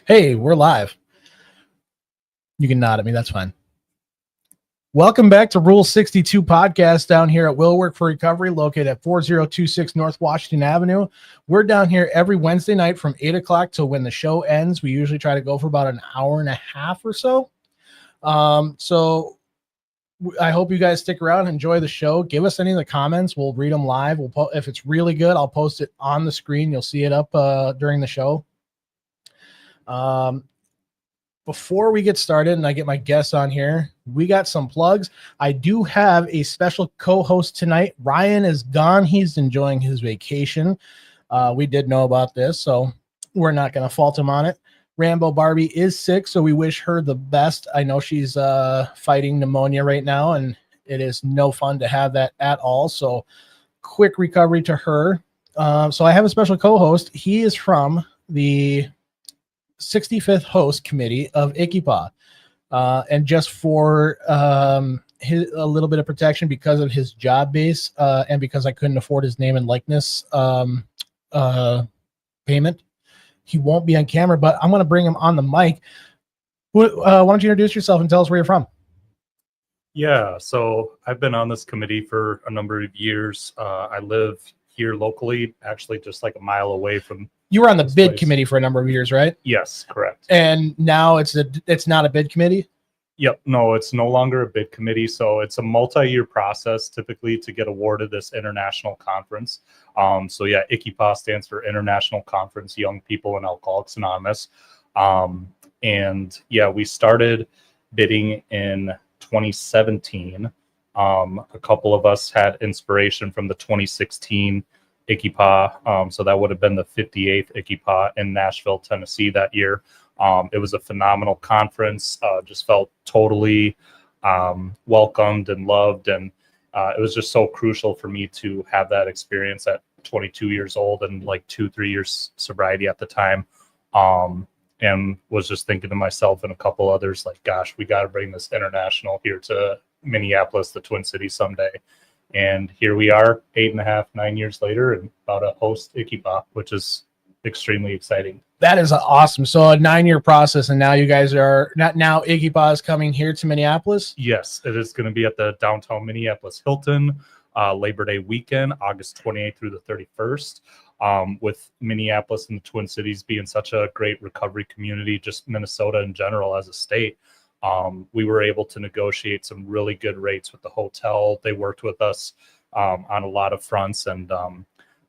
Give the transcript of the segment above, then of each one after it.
Hey, we're live. You can nod at me. That's fine. Welcome back to Rule 62 podcast down here at Will Work for Recovery, located at 4026 North Washington Avenue. We're down here every Wednesday night from 8 o'clock till when the show ends. We usually try to go for about an hour and a half or so. So I hope you guys stick around, enjoy the show. Give us any of the comments. We'll read them live. If it's really good, I'll post it on the screen. You'll see it up during the show. Before we get started and I get my guests on here, we got some plugs. I do have a special co-host tonight. Ryan is gone. He's enjoying his vacation. We did know about this, so we're not going to fault him on it. Rambo Barbie is sick, so we wish her the best. I know she's fighting pneumonia right now, and it is no fun to have that at all. So quick recovery to her. So I have a special co-host. He is from the 65th host committee of ICYPAA, and just for a little bit of protection because of his job base and because I couldn't afford his name and likeness payment, he won't be on camera, but I'm going to bring him on the mic. Why don't you introduce yourself and tell us where you're from? Yeah, so I've been on this committee for a number of years. I live here locally, actually just like a mile away from. You were on the bid committee for a number of years, right? Yes, correct. And now it's not a bid committee? Yep. No, it's no longer a bid committee. So it's a multi-year process typically to get awarded this international conference. So yeah, ICYPAA stands for International Conference Young People in Alcoholics Anonymous. And yeah, we started bidding in 2017. A couple of us had inspiration from the 2016 ICYPAA. So that would have been the 58th ICYPAA in Nashville, Tennessee that year. It was a phenomenal conference, just felt totally welcomed and loved. And it was just so crucial for me to have that experience at 22 years old and like 2-3 years sobriety at the time. And was just thinking to myself and a couple others, like, gosh, we got to bring this international here to Minneapolis, the Twin Cities someday. And here we are 8.5-9 years later and about to host ICYPAA, which is extremely exciting. That is awesome. So a 9-year process, and now you guys are now ICYPAA is coming here to Minneapolis? Yes, it is going to be at the downtown Minneapolis Hilton, Labor Day weekend, August 28th through the 31st. With Minneapolis and the Twin Cities being such a great recovery community, just Minnesota in general as a state, we were able to negotiate some really good rates with the hotel. They worked with us on a lot of fronts. And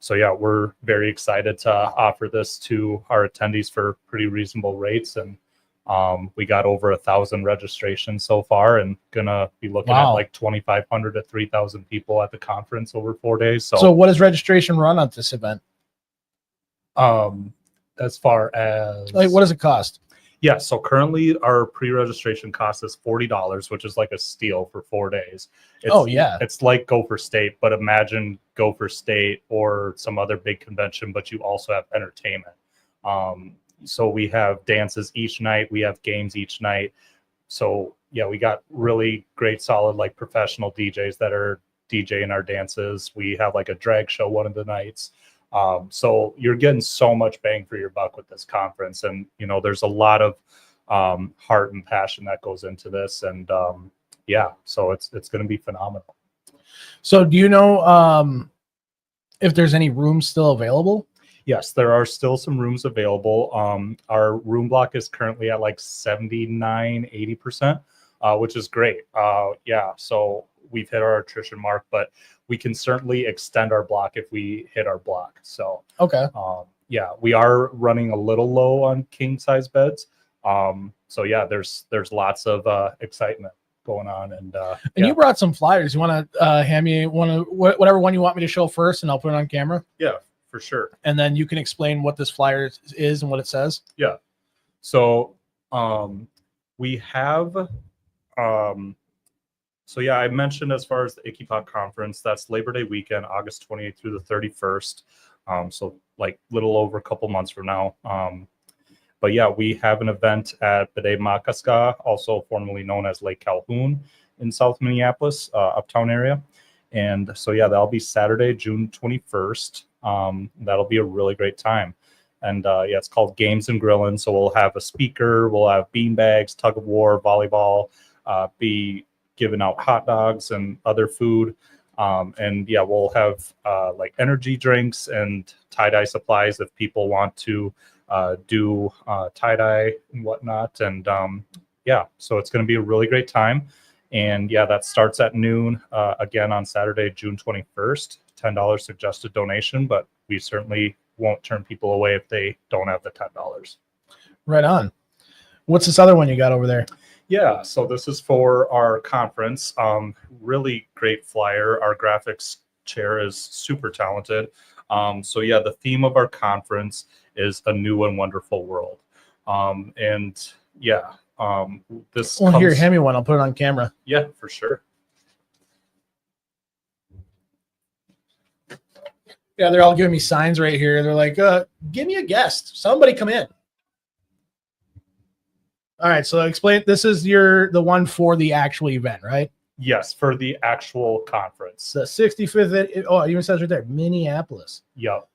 so, yeah, we're very excited to offer this to our attendees for pretty reasonable rates. And we got over 1,000 registrations so far and going to be looking at like 2,500 to 3,000 people at the conference over 4 days. So what does registration run on this event? As far as like, what does it cost? Yeah, so currently our pre-registration cost is $40, which is like a steal for 4 days. It's like Go for State, but imagine Go for State or some other big convention, but you also have entertainment. So we have dances each night, we have games each night. So yeah, we got really great, solid, like professional DJs that are DJing our dances. We have like a drag show one of the nights. So you're getting so much bang for your buck with this conference. And, you know, there's a lot of heart and passion that goes into this. And yeah, so it's going to be phenomenal. So do you know if there's any rooms still available? Yes, there are still some rooms available. Our room block is currently at like 79-80%, which is great. Yeah, so we've hit our attrition mark, but we can certainly extend our block if we hit our block. So okay, yeah, we are running a little low on king size beds. So yeah, there's lots of excitement going on. And yeah. You brought some flyers. You want to hand me whatever one you want me to show first, and I'll put it on camera? Yeah, for sure. And then you can explain what this flyer is and what it says. Yeah. So we have so yeah, I mentioned as far as the ICYPAA conference, that's Labor Day weekend, August 28th through the 31st. So like little over a couple months from now. But yeah, we have an event at Bede Makaska, also formerly known as Lake Calhoun in South Minneapolis, uptown area. And so yeah, that'll be Saturday, June 21st. That'll be a really great time. And yeah, it's called Games and Grillin'. So we'll have a speaker, we'll have beanbags, tug of war, volleyball, be giving out hot dogs and other food. And yeah, we'll have like energy drinks and tie-dye supplies if people want to do tie-dye and whatnot. And yeah, so it's going to be a really great time. And yeah, that starts at noon again on Saturday, June 21st. $10 suggested donation, but we certainly won't turn people away if they don't have the $10. Right on. What's this other one you got over there? Yeah, so this is for our conference. Really great flyer. Our graphics chair is super talented. So yeah, the theme of our conference is a new and wonderful world. And yeah, this. Well, here, hand me one. I'll put it on camera. Yeah, for sure. Yeah, they're all giving me signs right here. They're like, give me a guest. Somebody come in. All right, so explain. This is the one for the actual event, right? Yes, for the actual conference. The 65th. Oh, it even says right there, Minneapolis. Yep.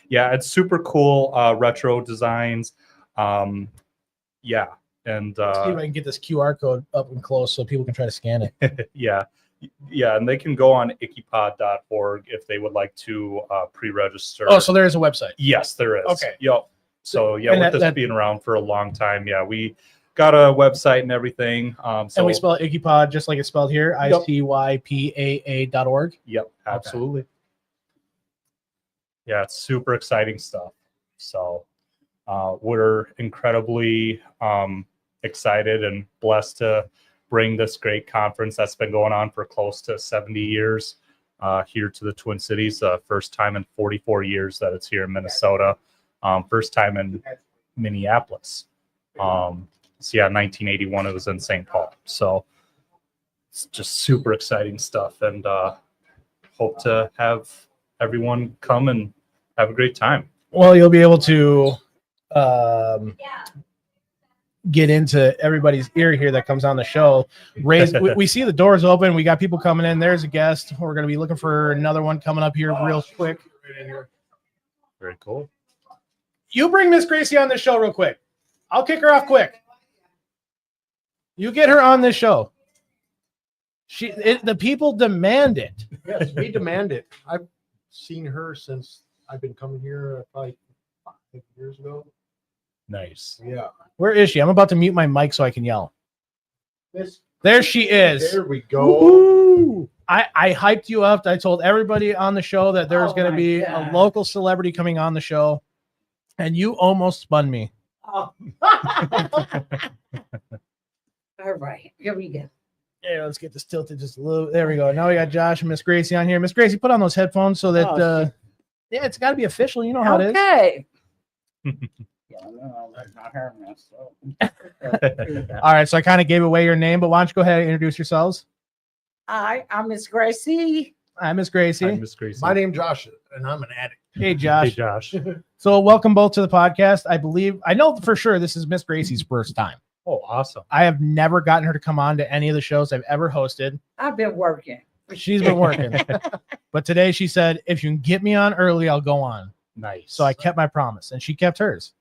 Yeah, it's super cool. Retro designs. Yeah, and see if I can get this QR code up and close so people can try to scan it. Yeah. Yeah, and they can go on ICYPAA.org if they would like to pre-register. Oh, so there is a website. Yes, there is. Okay. Yep. So yeah, with this being around for a long time, yeah, we got a website and everything. So, and we spell ICYPAA just like it's spelled here, Yep. ICYPAA.org. Yep, absolutely. Okay. Yeah, it's super exciting stuff. So we're incredibly excited and blessed to bring this great conference that's been going on for close to 70 years here to the Twin Cities. First time in 44 years that it's here in Minnesota. First time in Minneapolis. So yeah, 1981 it was in St. Paul. So it's just super exciting stuff, and hope to have everyone come and have a great time. Well, you'll be able to get into everybody's ear here that comes on the show. We see the doors open. We got people coming in. There's a guest. We're going to be looking for another one coming up here real quick. Very cool. You bring Miss Gracie on this show real quick. I'll kick her off quick. You get her on this show. The people demand it. Yes, we demand it. I've seen her since I've been coming here probably 5 years ago. Nice. Yeah. Where is she? I'm about to mute my mic so I can yell. There she is. There we go. Woo-hoo! I hyped you up. I told everybody on the show that there was going to be a local celebrity coming on the show, and you almost spun me. Oh. All right, here we go. Yeah, let's get this tilted just a little. There we go. Now we got Josh and Miss Gracie on here. Miss Gracie, put on those headphones so that yeah, it's got to be official. You know how it is. Okay. All right, so I kind of gave away your name, but why don't you go ahead and introduce yourselves? Hi, I'm Miss Gracie. I'm Miss Gracie. Hi, Miss Gracie. My name's Josh, and I'm an addict. Hey, Josh. Hey, Josh. So welcome both to the podcast. I know for sure this is Miss Gracie's first time. Oh, awesome. I have never gotten her to come on to any of the shows I've ever hosted. I've been working. She's been working. But today she said, if you can get me on early, I'll go on. Nice. So I kept my promise, and she kept hers.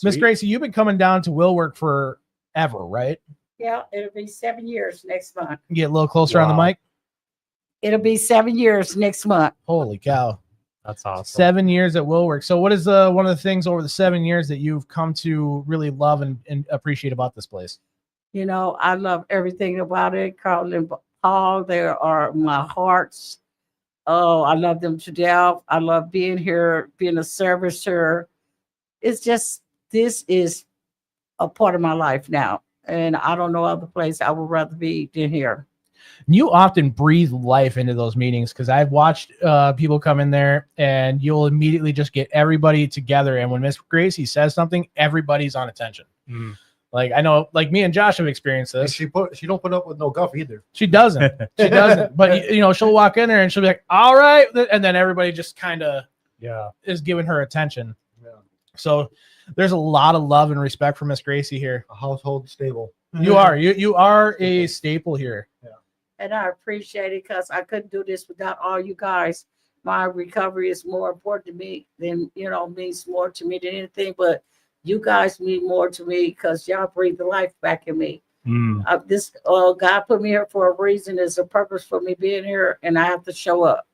Miss Sweet. Gracie, you've been coming down to Willwork forever, right? Yeah, it'll be 7 years next month. Get a little closer on the Wow. mic. It'll be 7 years next month. Holy cow. That's awesome. 7 years at Willwork. So what is one of the things over the 7 years that you've come to really love and appreciate about this place? You know, I love everything about it. Carl and Paul, they are my hearts. Oh, I love them to death. I love being here, being a servicer. It's just, this is a part of my life now. And I don't know other place I would rather be than here. You often breathe life into those meetings because I've watched people come in there and you'll immediately just get everybody together. And when Miss Gracie says something, everybody's on attention. Mm. Like I know, like me and Josh have experienced this. She don't put up with no guff either. She doesn't. She doesn't. But you know, she'll walk in there and she'll be like, "All right," and then everybody just kind of is giving her attention. Yeah. So there's a lot of love and respect for Miss Gracie here. A household stable. You are a staple here. Yeah. And I appreciate it because I couldn't do this without all you guys. my recovery is more important to me than, means more to me than anything. But you guys mean more to me because y'all breathe the life back in me. God put me here for a reason. There's a purpose for me being here, and I have to show up.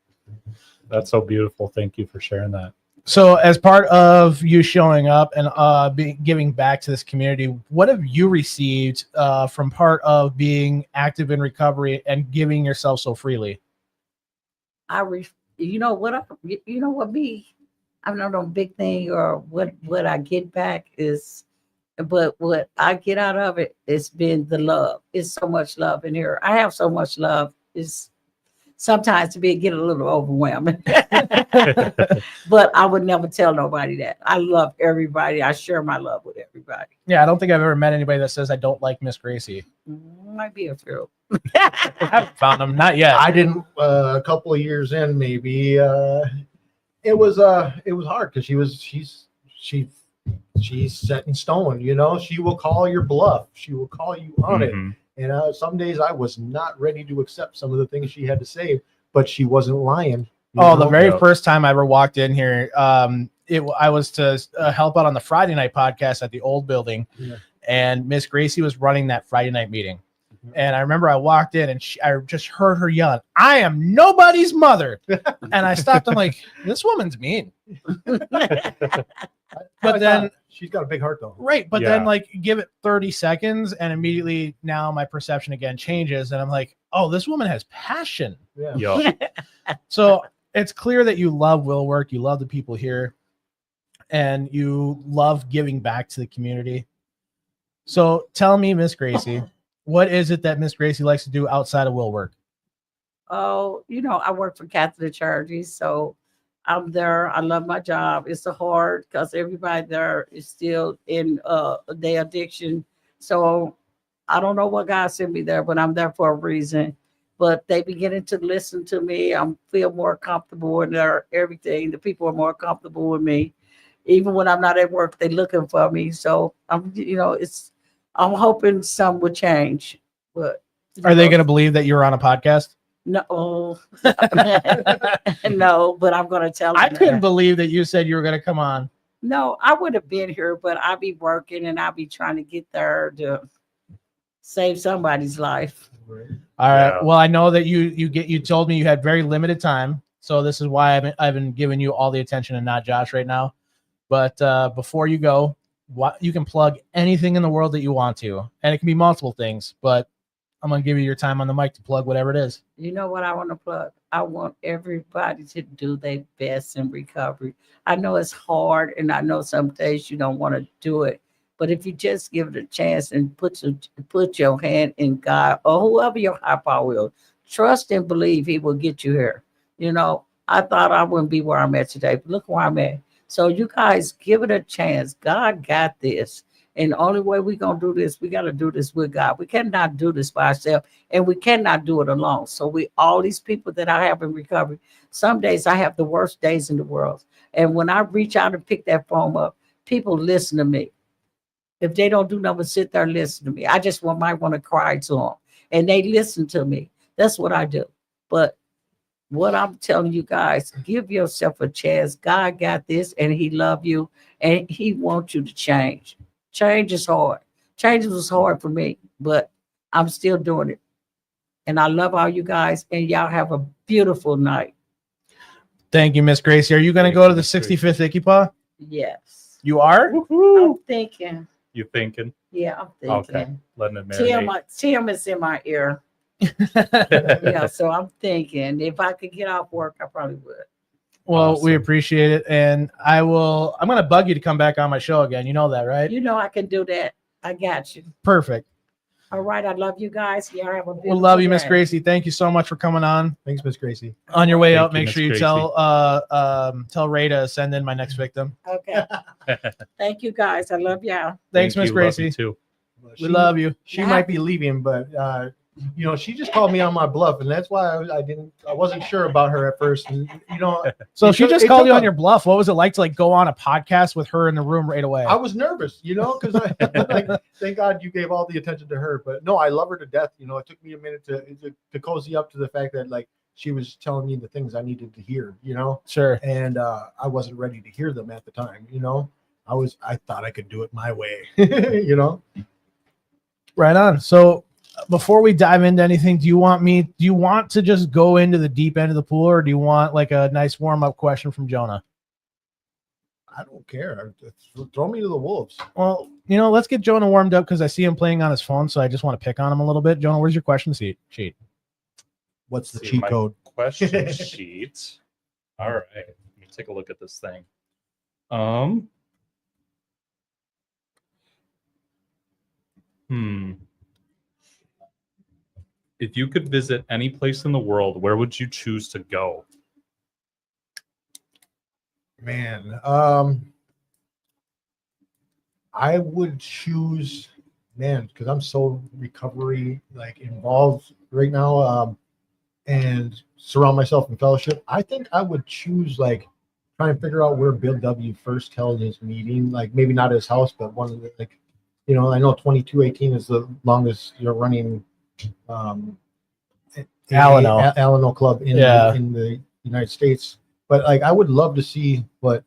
That's so beautiful. Thank you for sharing that. So, as part of you showing up and giving back to this community, what have you received from part of being active in recovery and giving yourself so freely? You know what me, I don't know, big thing or what I get back is, but what I get out of it, it's been the love. It's so much love in here. I have so much love. It's sometimes get a little overwhelming, but I would never tell nobody that. I love everybody. I share my love with everybody. Yeah, I don't think I've ever met anybody that says I don't like Miss Gracie. Might be a few. I haven't found them, not yet. I didn't. A couple of years in, maybe it was hard because she's set in stone. She will call your bluff. She will call you on it. And some days I was not ready to accept some of the things she had to say, but she wasn't lying. The very first time I ever walked in here, I was to help out on the Friday night podcast at the old building, and Miss Gracie was running that Friday night meeting. And I remember I walked in and I just heard her yelling, "I am nobody's mother." And I stopped. I'm like, this woman's mean. But then she's got a big heart though. Right. But then give it 30 seconds and immediately now my perception again changes. And I'm like, oh, this woman has passion. Yeah. So it's clear that you love Will Work. You love the people here and you love giving back to the community. So tell me, Miss Gracie, what is it that Miss Gracie likes to do outside of Will Work? Oh, I work for Catholic Charities, so I'm there. I love my job. It's hard because everybody there is still in their addiction. So I don't know what God sent me there, but I'm there for a reason. But they beginning to listen to me. I feel more comfortable in there. Everything. The people are more comfortable with me. Even when I'm not at work, they're looking for me. So I'm hoping some will change. But are they going to believe that you're on a podcast? No, no, but I'm going to tell them. I couldn't believe that you said you were going to come on. No, I would have been here, but I'll be working and I'll be trying to get there to save somebody's life. All right. Yeah. Well, I know that you told me you had very limited time, so this is why I've been giving you all the attention and not Josh right now. But before you go, you can plug anything in the world that you want to, and it can be multiple things, but I'm going to give you your time on the mic to plug whatever it is. You know what I want to plug? I want everybody to do their best in recovery. I know it's hard, and I know some days you don't want to do it. But if you just give it a chance and put your hand in God or whoever your high power will, trust and believe He will get you here. I thought I wouldn't be where I'm at today, but look where I'm at. So you guys give it a chance. God got this. And the only way we're going to do this, we got to do this with God. We cannot do this by ourselves, and we cannot do it alone. So all these people that I have in recovery, some days I have the worst days in the world. And when I reach out and pick that phone up, people listen to me. If they don't do nothing, sit there and listen to me. I just might want to cry to them. And they listen to me. That's what I do. But what I'm telling you guys, give yourself a chance. God got this, and He loves you, and He wants you to change. Change is hard. Change was hard for me, but I'm still doing it. And I love all you guys, and y'all have a beautiful night. Thank you, Miss Gracie. Are you going to go to the 65th ICYPAA? Yes. You are? I'm thinking. You thinking? Yeah, I'm thinking. Okay. Letting it marinate. Tim is in my ear. Yeah, so I'm thinking if I could get off work, I probably would. Well, awesome. We appreciate it. And I'm going to bug you to come back on my show again. You know that, right? You know I can do that. I got you. Perfect. All right. I love you guys. Yeah, have a beautiful We'll love you, Miss Gracie. Thank you so much for coming on. Thanks, Miss Gracie. On your way out, make sure you tell Ray to send in my next victim. Okay. Thank you, guys. I love y'all. Thanks, Miss Gracie. Love you too. We love you. She might be leaving, but she just called me on my bluff, and that's why I wasn't sure about her at first. And so she just called you on your bluff. What was it like to go on a podcast with her in the room right away? I was nervous, because I thank God you gave all the attention to her. But no, I love her to death. It took me a minute to cozy up to the fact that she was telling me the things I needed to hear, you know, Sure. and I wasn't ready to hear them at the time, you know. I thought I could do it my way, you know. Right on. So before we dive into anything, do you want to just go into the deep end of the pool, or do you want like a nice warm-up question from Jonah? I don't care. Throw me to the wolves. Well, let's get Jonah warmed up because I see him playing on his phone, so I just want to pick on him a little bit. Jonah, where's your question sheet? What's the See cheat my code? Question sheet. All right. Let me take a look at this thing. If you could visit any place in the world, where would you choose to go? Man, I would choose, because I'm so recovery involved right now, and surround myself in fellowship. I think I would choose trying to figure out where Bill W. first held his meeting. Maybe not his house, but one of the I know 2218 is the longest running Alano club in the United States. But I would love to see what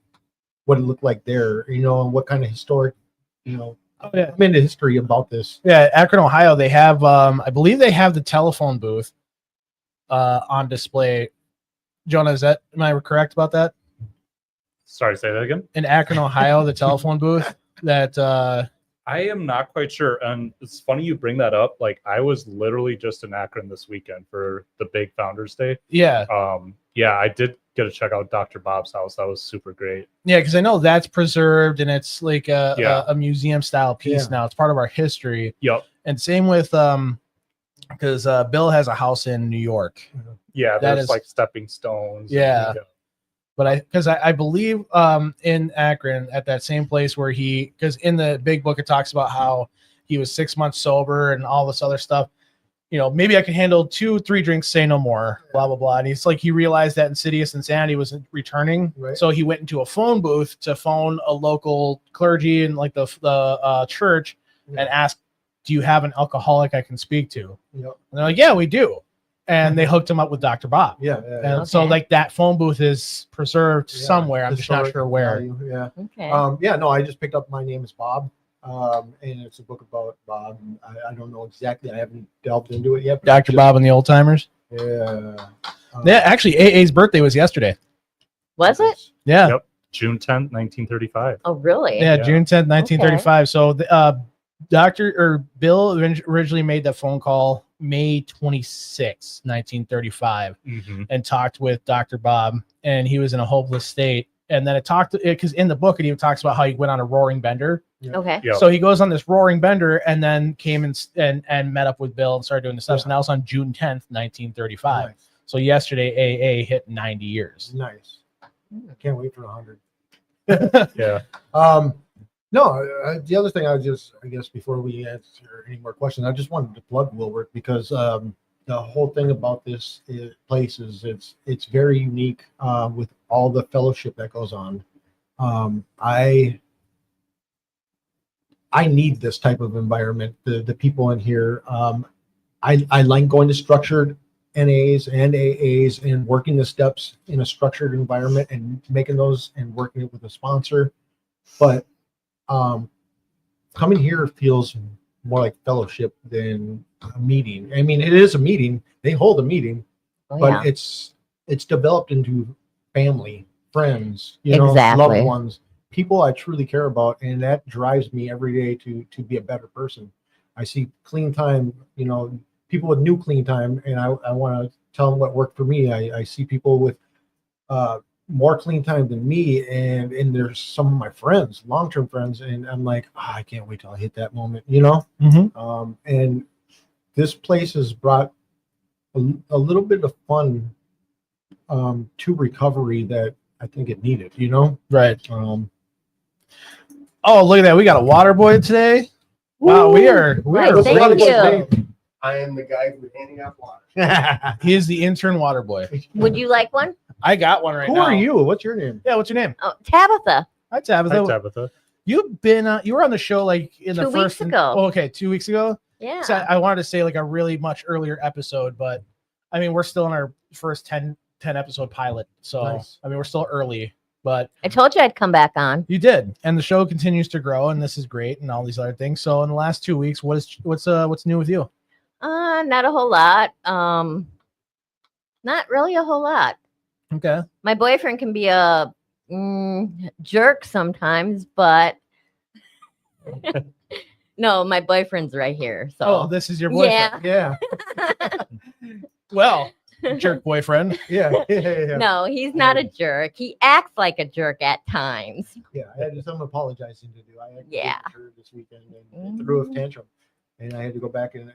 it looked like there, and what kind of historic, I'm into history about this. Yeah, Akron, Ohio, they have I believe they have the telephone booth on display. Jonah, am I correct about that? Sorry, say that again. In Akron, Ohio, the telephone booth that I am not quite sure. And it's funny you bring that up. I was literally just in Akron this weekend for the big Founders Day. Yeah. I did get to check out Dr. Bob's house. That was super great. Yeah, because I know that's preserved and it's like a museum style piece now. It's part of our history. Yep. And same with because Bill has a house in New York. Yeah, there's stepping stones. Yeah. But I believe in Akron at that same place where because in the big book it talks about how he was 6 months sober and all this other stuff. Maybe I can handle 2-3 drinks, say no more, blah blah blah. And he realized that Insidious Insanity was returning, right. So he went into a phone booth to phone a local clergy and the church and asked, "Do you have an alcoholic I can speak to?" Yep. And they're like, "Yeah, we do." And they hooked him up with Dr. Bob. Yeah. So that phone booth is preserved somewhere. I'm just not sure where. Yeah. Okay. No, I just picked up My Name is Bob. And it's a book about Bob. I don't know exactly. I haven't delved into it yet. Dr. Bob and the Old Timers. Yeah. Actually, AA's birthday was yesterday. Was it? Yeah. Yep. June 10th, 1935. Oh, really? Yeah, June 10th, 1935. Okay. So Bill originally made that phone call May 26, 1935, and talked with Dr. Bob, and he was in a hopeless state. And then because in the book it even talks about how he went on a roaring bender. Yeah. Okay. Yep. So he goes on this roaring bender and then came and met up with Bill and started doing the stuff. So that was on June 10th, 1935. Nice. So yesterday AA hit 90 years. Nice. I can't wait for 100. Yeah. No, the other thing I guess before we answer any more questions, I just wanted to plug Wilworth because the whole thing about this place is it's very unique with all the fellowship that goes on. I need this type of environment. The people in here. I like going to structured NAs and AAs and working the steps in a structured environment and making those and working it with a sponsor, but coming here feels more like fellowship than a meeting. I mean, it is a meeting. They hold a meeting, but it's developed into family, friends, loved ones, people I truly care about, and that drives me every day to be a better person. I see clean time, people with new clean time, and I want to tell them what worked for me. I see people with more clean time than me, and there's some of my friends, long-term friends, and I'm like, I can't wait till I hit that moment, and this place has brought a little bit of fun to recovery that I think it needed, Right. Oh, look at that. We got a water boy today. Wow, we are Thank you. I am the guy who's handing out water. He is the intern water boy. Would you like one? I got one right now. Who are you? What's your name? Yeah, what's your name? Oh, Tabitha. Hi, Tabitha. Hi, Tabitha. You've been you were on the show in the 2 first weeks ago. Oh, okay, 2 weeks ago. Yeah. So I wanted to say a really much earlier episode, but I mean we're still in our first 10 episode pilot. So Nice. I mean, we're still early, but I told you I'd come back on. you did, and the show continues to grow, and this is great, and all these other things. So in the last 2 weeks, what's new with you? Not a whole lot. Not really a whole lot. Okay. My boyfriend can be a jerk sometimes, but no, my boyfriend's right here. So Oh, this is your boyfriend. yeah. Yeah. Well, jerk boyfriend. Yeah. Yeah. No, he's not a jerk. He acts like a jerk at times. Yeah, I had some apologizing to do. I had to Yeah. visit her this weekend and threw a tantrum, and I had to go back and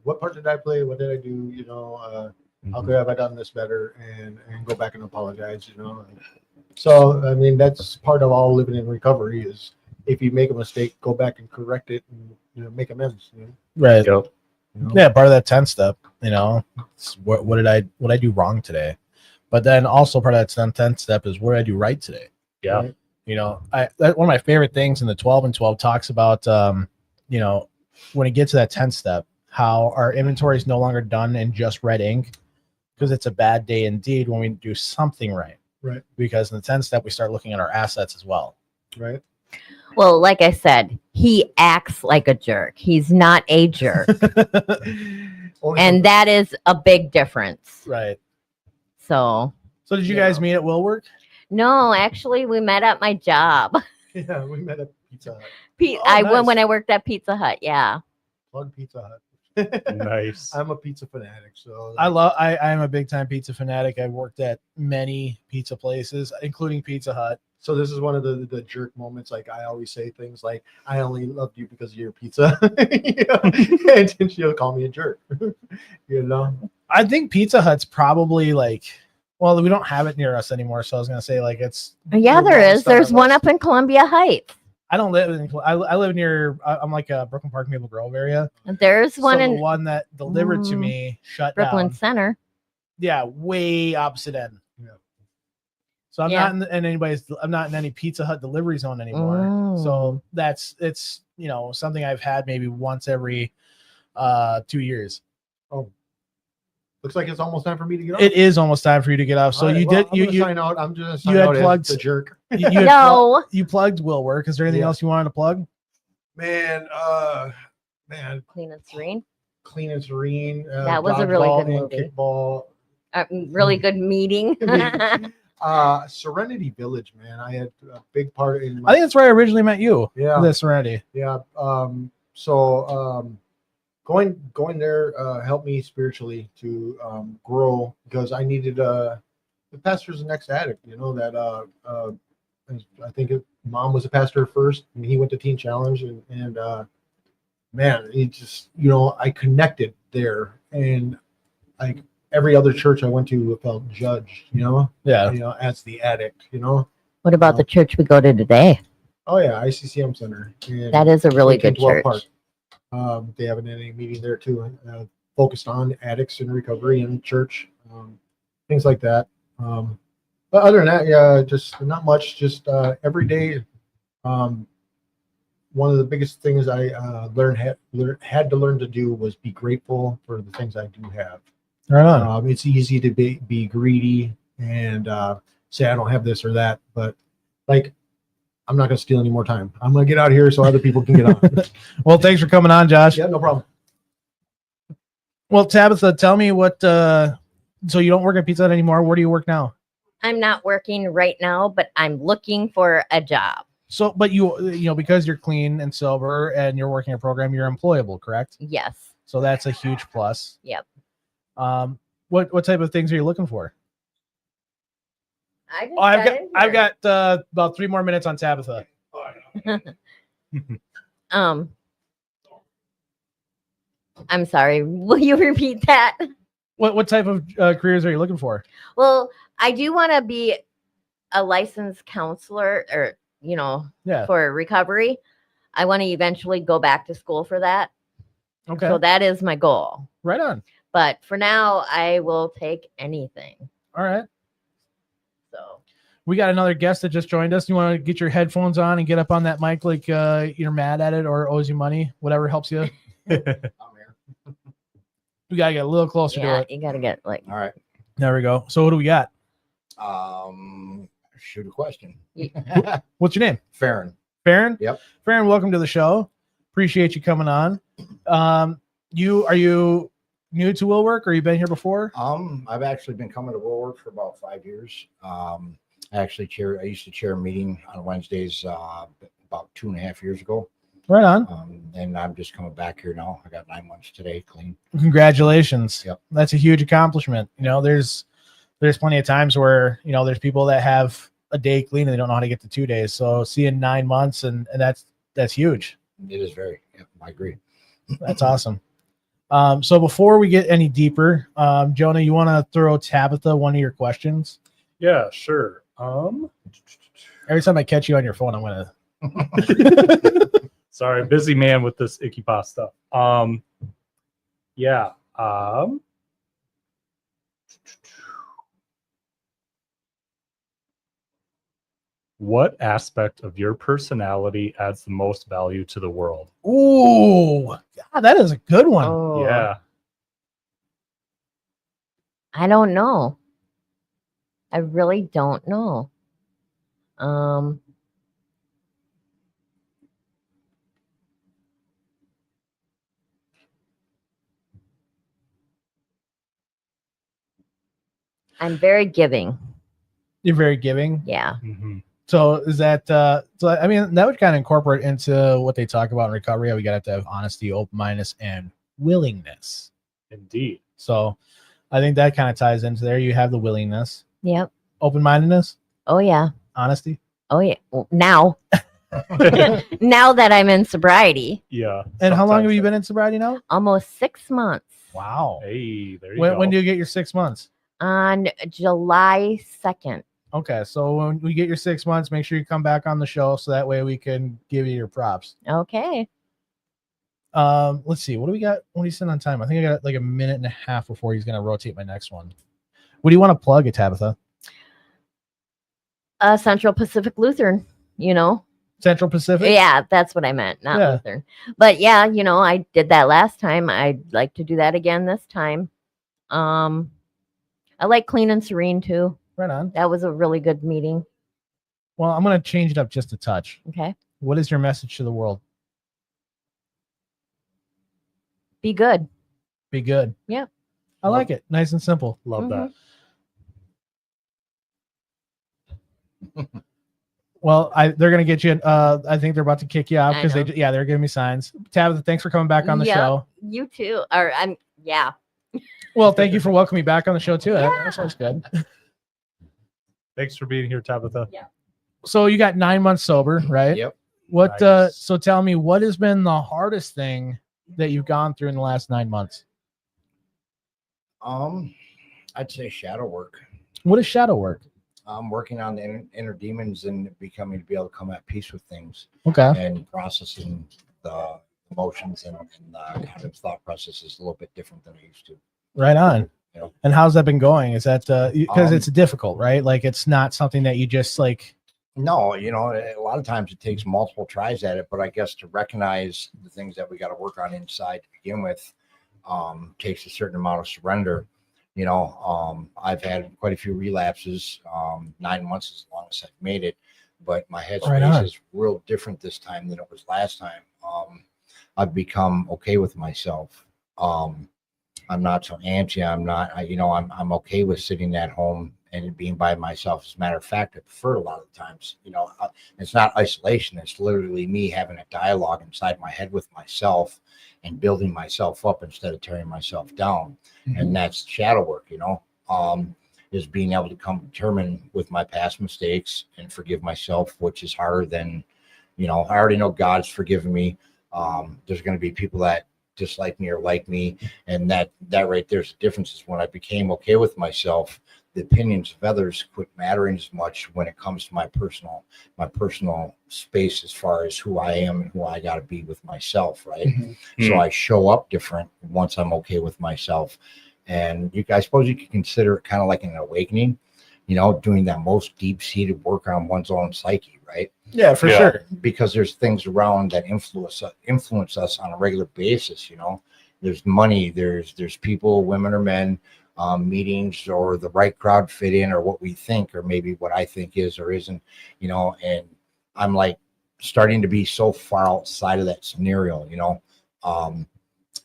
what part did I play? What did I do? How could have I done this better? And go back and apologize. So I mean that's part of all living in recovery is if you make a mistake, go back and correct it and make amends. Right. Yep. Yeah, part of that 10 step, it's what did I do wrong today? But then also part of that 10 step is what did I do right today? Yeah. Right. One of my favorite things in the 12 and 12 talks about, when it gets to that 10 step, how our inventory is no longer done in just red ink because it's a bad day indeed when we do something right. Right. Because in the 10 step, we start looking at our assets as well. Right. Well, like I said, he acts like a jerk. He's not a jerk. And that is a big difference. Right. So So did you guys meet at Will Work? no, actually we met at my job. Yeah, we met at Pizza Hut. I nice. went when I worked at Pizza Hut. Yeah. Plug Pizza Hut. Nice. I'm a pizza fanatic, so I am a big time pizza fanatic. I've worked at many pizza places, including Pizza Hut. So this is one of the jerk moments. Like I always say things like, "I only loved you because of your pizza," and then she'll call me a jerk. I think Pizza Hut's probably well, we don't have it near us anymore. So I was gonna say it's. Yeah, there is. Star There's one list. up in Columbia Heights. I don't live in. I live near. I'm like a Brooklyn Park, Maple Grove area. There's So one the in one that delivered to me shut Brooklyn down. Center. Yeah, way opposite end. Yeah. So I'm Yeah. not in anybody's. I'm not in any Pizza Hut delivery zone anymore. So it's something I've had maybe once every 2 years. Looks like it's almost time for me to get off. It is almost time for you to get off. So All right, you well, did. I'm gonna You sign out. I'm just you sign had out as plugged- the jerk. you had No. you plugged Will Work. Is there anything Yeah. else you wanted to plug? Man, Clean and Serene. Clean and Serene. That was a really dodgeball good and movie. Kickball. Really good meeting. Serenity Village, man. I had a big part in. I think that's where I originally met you. Yeah. The Serenity. Yeah. Going there helped me spiritually to grow because I needed the pastor's the next addict. I think mom was a pastor first, and he went to Teen Challenge, and man, he just I connected there, and like every other church I went to felt judged. Yeah. As the addict. What about the church we go to today? Oh yeah, ICCM Center. And That is a really good 1312 church. Park. They have an NA meeting there too, focused on addicts and recovery in church, things like that. But other than that, yeah, just not much. Just every day. One of the biggest things I had to learn to do was be grateful for the things I do have. Right on. It's easy to be greedy and say I don't have this or that, but I'm not going to steal any more time. I'm going to get out of here so other people can get on. Well, thanks for coming on, Josh. Yeah, no problem. Well, Tabitha, tell me what. So you don't work at Pizza Hut anymore. Where do you work now? I'm not working right now, but I'm looking for a job. So, but because you're clean and sober and you're working a program, you're employable, correct? Yes. So that's a huge plus. Yep. What type of things are you looking for? I just Oh, I've got in I've here. got about 3 more minutes on Tabitha. I'm sorry. Will you repeat that? What type of careers are you looking for? Well, I do want to be a licensed counselor or, Yeah. for recovery. I want to eventually go back to school for that. Okay. So that is my goal. Right on. But for now, I will take anything. All right. So We got another guest that just joined us. You want to get your headphones on and get up on that mic like you're mad at it or owes you money, whatever helps you. I'm here. We gotta get a little closer to Yeah, it. you gotta get like. All right. There we go. So what do we got? Shoot a question. What's your name? Farron. Farron? Yep. Farron, welcome to the show. Appreciate you coming on. Are you new to Will Work or you been here before? I've actually been coming to Woolworth for about 5 years. I used to chair a meeting on Wednesdays about 2.5 years ago. Right on. And I'm just coming back here now. I got 9 months today clean. Congratulations. Yep. That's a huge accomplishment. There's plenty of times where, there's people that have a day clean and they don't know how to get to 2 days. So seeing 9 months and that's huge. It is very, I agree. That's awesome. So before we get any deeper, Jonah, you want to throw Tabitha one of your questions? Yeah, sure. Every time I catch you on your phone, I'm gonna. Sorry, busy man with this ICYPAA stuff. Yeah. What aspect of your personality adds the most value to the world? Ooh, God, that is a good one. Oh, Yeah. I don't know. I really don't know. I'm very giving. You're very giving. Yeah. Mm-hmm. So is that? So I mean, that would kind of incorporate into what they talk about in recovery. How we got to have honesty, open-mindedness, and willingness. Indeed. So I think that kind of ties into there. You have the willingness, Yep. open-mindedness, Oh yeah. honesty. Oh yeah. Well, now that I'm in sobriety, Yeah. And how long have you sometimes been in sobriety now? almost 6 months. Wow. Hey, there you go. When do you get your 6 months? On July 2nd. Okay, so when we get your 6 months, make sure you come back on the show so that way we can give you your props. Okay. Let's see. What do we got? What do you send on time? I think I got like a minute and a half before he's gonna rotate my next one. What do you want to plug, Tabitha? Central Pacific Lutheran, Central Pacific. Yeah, that's what I meant, not Yeah. Lutheran. But yeah, I did that last time. I'd like to do that again this time. I like Clean and Serene too. Right on. That was a really good meeting. Well, I'm gonna change it up just a touch. Okay. What is your message to the world? Be good. Be good. Yeah. I like it. Nice and simple. Love that. Well, they're gonna get you. I think they're about to kick you out I because know. they're giving me signs. Tabitha, thanks for coming back on the Yep. show. You too. Or yeah. Well, thank you for welcoming me back on the show too. That sounds good. Thanks for being here, Tabitha. So you got 9 months sober, right? Yep. What? Nice. So tell me, what has been the hardest thing that you've gone through in the last 9 months? I'd say shadow work. What is shadow work? I'm working on the inner demons and becoming to be able to come at peace with things Okay. and processing the emotions and kind of thought process is a little bit different than I used to. Right on. Yeah. And how's that been going? Is that because it's Um, difficult, right? Like it's not something that you just like. No, a lot of times it takes multiple tries at it, but I guess to recognize the things that we got to work on inside to begin with takes a certain amount of surrender. I've had quite a few relapses. 9 months is as long as I've made it, but my headspace is real different this time than it was last time. I've become okay with myself. I'm not so antsy. I'm okay with sitting at home and being by myself. As a matter of fact, I prefer it a lot of the times. It's not isolation. It's literally me having a dialogue inside my head with myself and building myself up instead of tearing myself down. Mhm. And that's shadow work, is being able to come determined with my past mistakes and forgive myself, which is harder than, I already know God's forgiven me. There's going to be people that dislike me or like me. And that right there's a difference is when I became okay with myself, the opinions of others quit mattering as much when it comes to my personal space as far as who I am and who I got to be with myself. Right. Mhm. So I show up different once I'm okay with myself. And I suppose you could consider it kind of like an awakening, doing that most deep-seated work on one's own psyche, right? Yeah, for Yeah. sure. Because there's things around that influence us on a regular basis, there's money, there's people, women or men, meetings, or the right crowd fit in, or what we think, or maybe what I think is or isn't, you know. And I'm like starting to be so far outside of that scenario, you know.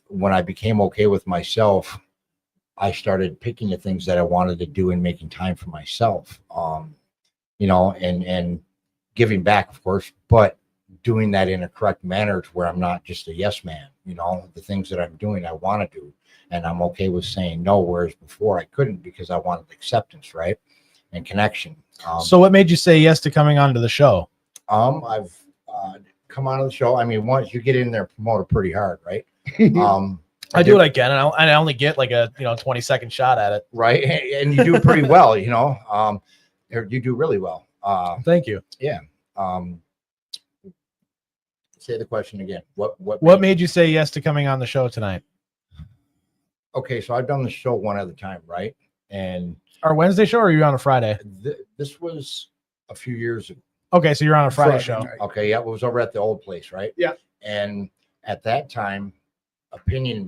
When I became okay with myself, I started picking the things that I wanted to do and making time for myself, you know, and giving back, of course, but doing that in a correct manner to where I'm not just a yes man. You know, the things that I'm doing, I want to do, and I'm okay with saying no, whereas before I couldn't because I wanted acceptance, right, and connection. So what made you say yes to coming onto the show? I've come on to the show. I mean, once you get in there, promote it pretty hard, right? I do what I can, and I only get like a 20-second shot at it. Right, and you do pretty well, you know. You do really well. Thank you. Yeah. Say the question again. What made you say yes to coming on the show tonight? Okay, so I've done the show one at a time, right? And our Wednesday show, or are you on a Friday? This was a few years ago. Okay, so you're on a Friday show. night. Okay, yeah, it was over at the old place, right? Yeah. And at that time, opinion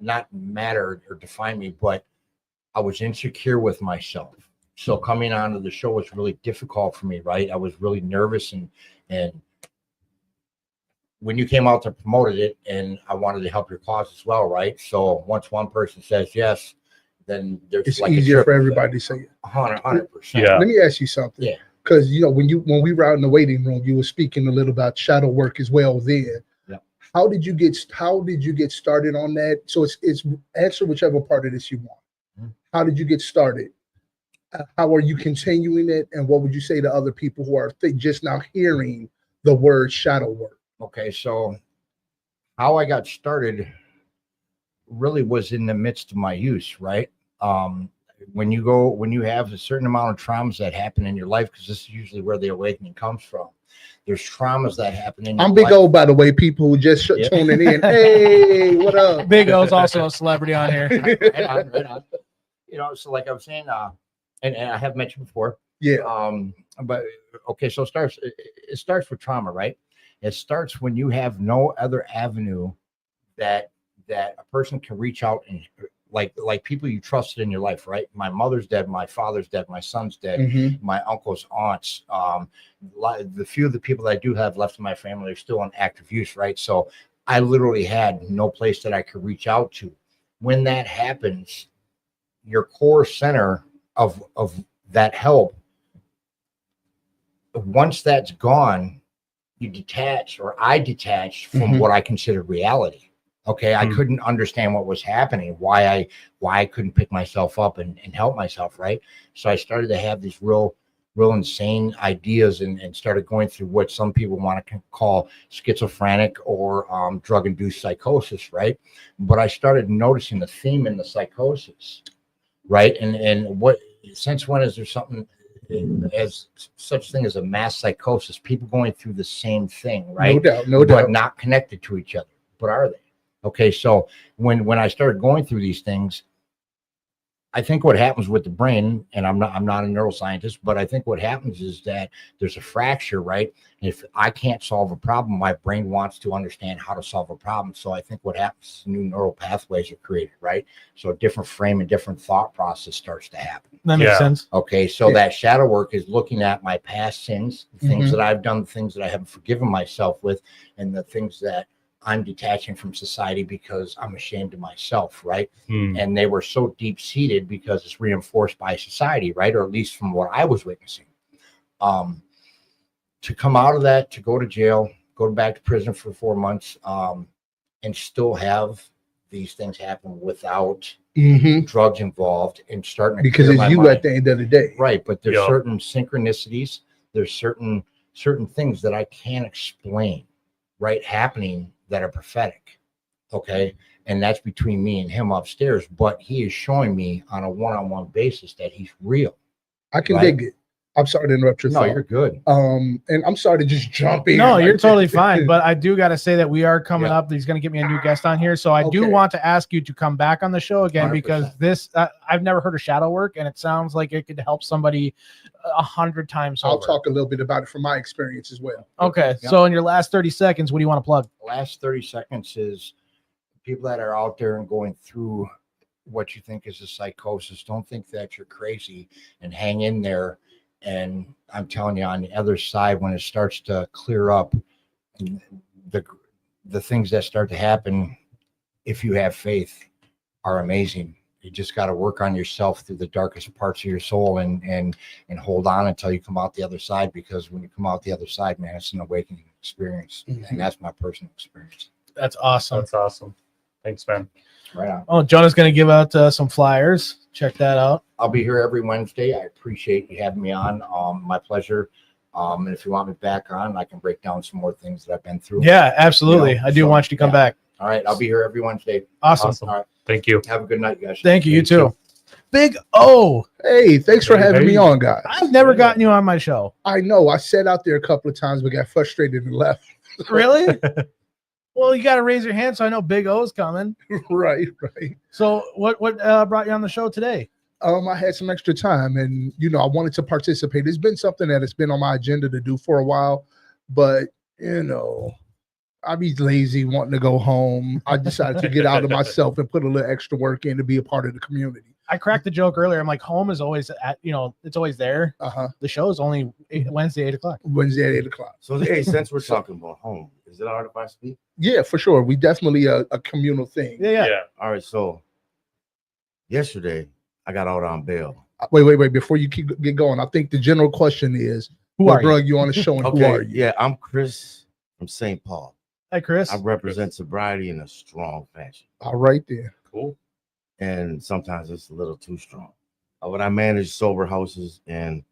not mattered or defined me, but I was insecure with myself. So coming onto the show was really difficult for me, right? I was really nervous, and when you came out to promote it, and I wanted to help your cause as well, right? So once one person says yes, then there's It's like easier for everybody to say it. 100%. Yeah. Let me ask you something. Yeah. Because when we were out in the waiting room, you were speaking a little about shadow work as well there. Yeah. How did you get started on that? So it's answer whichever part of this you want. Mm-hmm. How did you get started? How are you continuing it? And what would you say to other people who are just now hearing the word shadow work? Okay, so how I got started really was in the midst of my use, right? When you have a certain amount of traumas that happen in your life, because this is usually where the awakening comes from. There's traumas that happen in your I'm Big life. O, by the way, people who just tuning in. Hey, what up? Big O's also a celebrity on here. Right on. You know, so like I was saying, and I have mentioned before. Yeah. But okay, so it starts with trauma, right? It starts when you have no other avenue that a person can reach out and like people you trusted in your life, right? My mother's dead, my father's dead, my son's dead, Mhm. my uncles, aunts, the few of the people that I do have left in my family are still in active use, right? So I literally had no place that I could reach out to. When that happens, your core center of that help, once that's gone, you detach, or I detached from Mhm. what I consider reality. Okay, I couldn't understand what was happening, why I couldn't pick myself up and help myself, right? So I started to have these real insane ideas, and started going through what some people want to call schizophrenic or drug-induced psychosis, right? But I started noticing the theme in the psychosis, right? And what, since when is there something as such thing as a mass psychosis, people going through the same thing, right? No doubt. But not connected to each other. But are they? Okay, so when I started going through these things, I think what happens with the brain, and I'm not a neuroscientist, but I think what happens is that there's a fracture, right? If I can't solve a problem, my brain wants to understand how to solve a problem. So I think what happens is new neural pathways are created, right? So a different frame and different thought process starts to happen. That makes Yeah. sense. Okay, so that shadow work is looking at my past sins, the things Mhm. that I've done, the things that I haven't forgiven myself with, and the things that I'm detaching from society because I'm ashamed of myself, right? And they were so deep seated because it's reinforced by society, right? Or at least from what I was witnessing. To come out of that, to go to jail, go back to prison for 4 months, and still have these things happen without Mhm. drugs involved, and starting to Because clear it's my you mind. at the end of the day. Right, but there's Yeah. certain synchronicities, there's certain things that I can't explain, right, happening that are prophetic. Okay, and that's between me and him upstairs, but he is showing me on a one-on-one basis that he's real. I can Right. dig it. I'm sorry to interrupt your No, thought. you're good. And I'm sorry to just jump in. No, like you're that. totally fine. But I do got to say that we are coming Yeah. up. He's going to get me a new guest on here. So I do Okay. want to ask you to come back on the show again, 100%. because this, I've never heard of shadow work, and it sounds like it could help somebody 100 times over. I'll talk a little bit about it from my experience as well. Okay. Yeah. So in your last 30 seconds, what do you want to plug? The last 30 seconds is people that are out there and going through what you think is a psychosis, don't think that you're crazy and hang in there. And I'm telling you, on the other side, when it starts to clear up, the things that start to happen, if you have faith, are amazing. You just got to work on yourself through the darkest parts of your soul and hold on until you come out the other side, because when you come out the other side, man, it's an awakening experience. And that's my personal experience. That's awesome. That's awesome. Thanks, man. Right on. Oh, Jonah's going to give out some flyers. Check that out. I'll be here every Wednesday. I appreciate you having me on. My pleasure. And if you want me back on, I can break down some more things that I've been through. Yeah, absolutely. You know, I do want you to come back. All right. I'll be here every Wednesday. Awesome. All right. Thank you. Have a good night, guys. Thank you. You too. Big O. Hey, thanks for having me Hey. on, guys. I've never gotten you on my show. I know. I sat out there a couple of times, but got frustrated and left. Really? Well, you got to raise your hand so I know Big O's coming. Right. So what brought you on the show today? I had some extra time, and I wanted to participate. It's been something that has been on my agenda to do for a while, but I be lazy wanting to go home. I decided to get out of myself and put a little extra work in to be a part of the community. I cracked the joke earlier. I'm like, home is always at, it's always there. The show is only Wednesday, 8:00. Wednesday at 8:00. So, hey, since we're talking about home, is it all right if I speak? Yeah, for sure. We definitely a communal thing. Yeah. All right. So, yesterday I got out on bail. Wait. Before you get going, I think the general question is, Who are you? brought you on the show, and who are you? Yeah, I'm Chris from St. Paul. Hi, Chris. I represent sobriety in a strong fashion, All right there. Cool. and sometimes it's a little too strong. But I manage sober houses, and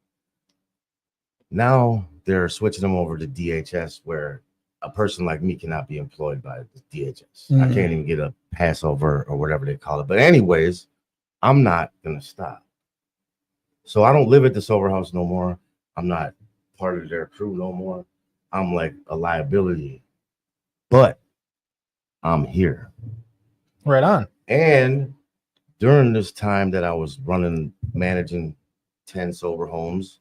now they're switching them over to DHS, where a person like me cannot be employed by the DHS. I can't even get a Passover or whatever they call it. But anyways, I'm not gonna stop. So I don't live at the sober house no more. I'm not part of their crew no more. I'm like a liability, but I'm here. Right on. And during this time that I was managing 10 sober homes,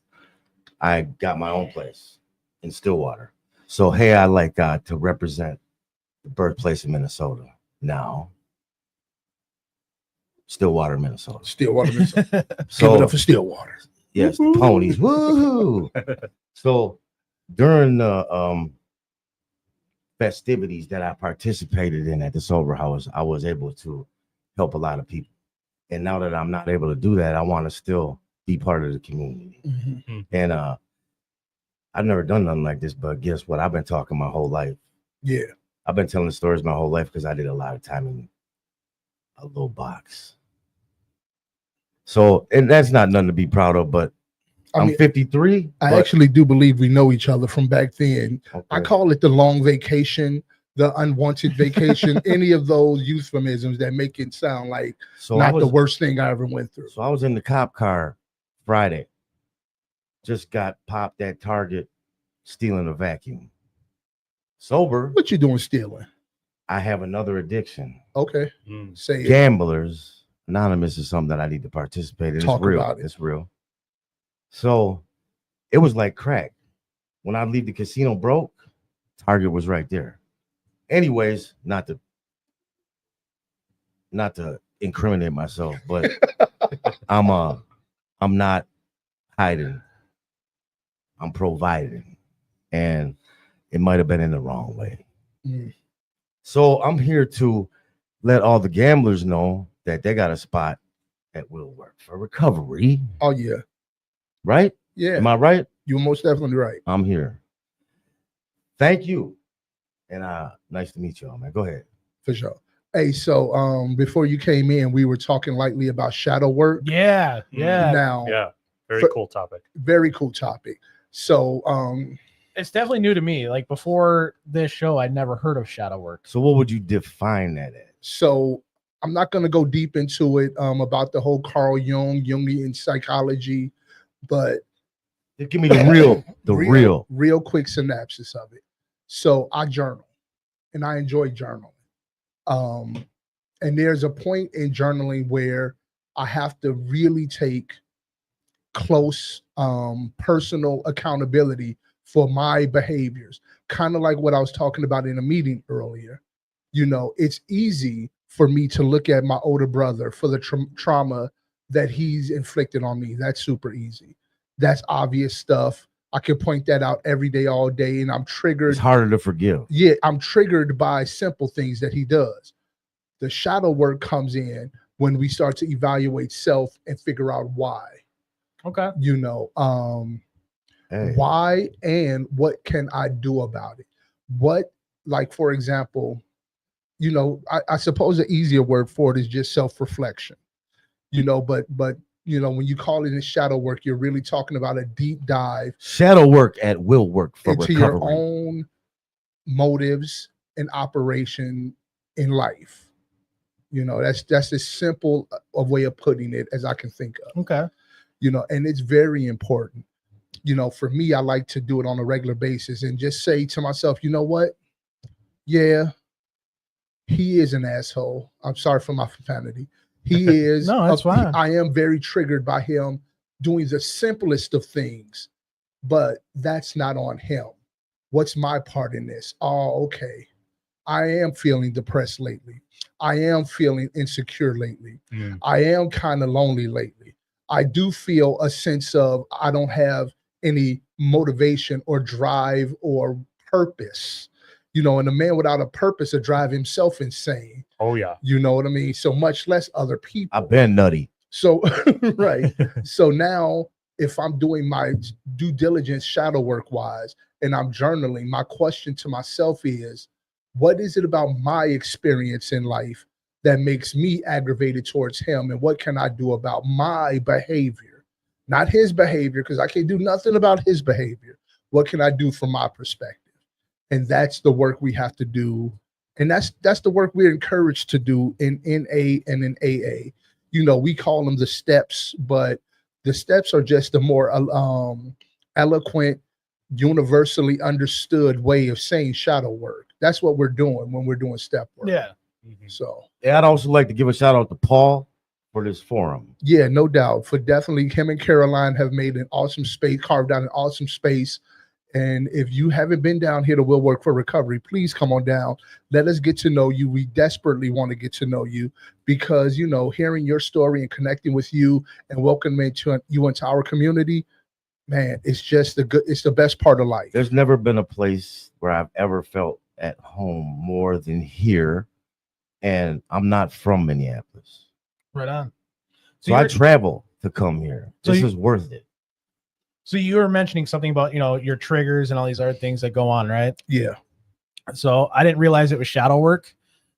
I got my own place in Stillwater. So, hey, I like to represent the birthplace of Minnesota now. Stillwater, Minnesota. Stillwater, Minnesota. Give So, it up for Stillwater. yes, the ponies. Woohoo! So, during the festivities that I participated in at the sober house, I was able to help a lot of people. And now that I'm not able to do that, I want to still be part of the community. And I've never done nothing like this, but guess what? I've been talking my whole life. Yeah. I've been telling stories my whole life because I did a lot of time in a little box. So, and that's not nothing to be proud of, but I'm 53. I actually do believe we know each other from back then. Okay. I call it the long vacation, the unwanted vacation, any of those euphemisms that make it sound like not the worst thing I ever went through. So I was in the cop car Friday. Just got popped at Target stealing a vacuum. Sober. What you doing stealing? I have another addiction. Okay. Say it. Gamblers Anonymous is something that I need to participate in. Talk it's real. about it. It's real. So it was like crack. When I leave the casino broke, Target was right there. Anyways, not to incriminate myself, but I'm not hiding. I'm providing. And it might have been in the wrong way. So I'm here to let all the gamblers know that they got a spot that will work for recovery. Oh, yeah. Right? Yeah. Am I right? You're most definitely right. I'm here. Thank you. And nice to meet y'all, man. Go ahead. For sure. Hey, so before you came in, we were talking lightly about shadow work. Yeah. Now, Yeah. Very cool topic. Very cool topic. So It's definitely new to me. Like before this show, I'd never heard of shadow work. So what would you define that as? So I'm not going to go deep into it about the whole Carl Jung, Jungian psychology, but give me the real quick synopsis of it. So I journal, and I enjoy journaling. And there's a point in journaling where I have to really take close personal accountability for my behaviors, kind of like what I was talking about in a meeting earlier. You know, it's easy for me to look at my older brother for the trauma that he's inflicted on me. That's super easy. That's obvious stuff. I can point that out every day, all day, and I'm triggered. It's harder to forgive. Yeah, I'm triggered by simple things that he does. The shadow work comes in when we start to evaluate self and figure out why. Okay. You know, Hey. why and what can I do about it? What, like, for example, you know, I suppose the easier word for it is just self-reflection, you know, but you know, when you call it in shadow work, you're really talking about a deep dive Shadow work at will work for into recovery. your own motives and operation in life. You know, that's as simple a way of putting it as I can think of. Okay. You know, and it's very important. You know, for me, I like to do it on a regular basis and just say to myself, you know what? Yeah, he is an asshole. I'm sorry for my profanity. He is. No, that's fine. I am very triggered by him doing the simplest of things, but that's not on him. What's my part in this? Oh, okay. I am feeling depressed lately. I am feeling insecure lately. I am kind of lonely lately. I do feel a sense of I don't have any motivation or drive or purpose. You know, and a man without a purpose will drive himself insane. Oh yeah. You know what I mean? So much less other people. I've been nutty. So, right. So now if I'm doing my due diligence shadow work wise and I'm journaling, my question to myself is, what is it about my experience in life that makes me aggravated towards him? And what can I do about my behavior? Not his behavior, because I can't do nothing about his behavior. What can I do from my perspective? And that's the work we have to do. And that's the work we're encouraged to do in NA and in AA. You know, we call them the steps, but the steps are just a more eloquent, universally understood way of saying shadow work. That's what we're doing when we're doing step work. Yeah. So Yeah, I'd also like to give a shout out to Paul for this forum. yeah, no doubt. For definitely him and Caroline have made an awesome space, carved out an awesome space. And if you haven't been down here to Will Work for Recovery, please come on down. Let us get to know you. We desperately want to get to know you because, you know, hearing your story and connecting with you and welcoming you into our community, man, it's the best part of life. There's never been a place where I've ever felt at home more than here. And I'm not from Minneapolis. Right on. So I travel to come here. This is worth it. So you were mentioning something about, you know, your triggers and all these other things that go on, right? Yeah. So I didn't realize it was shadow work,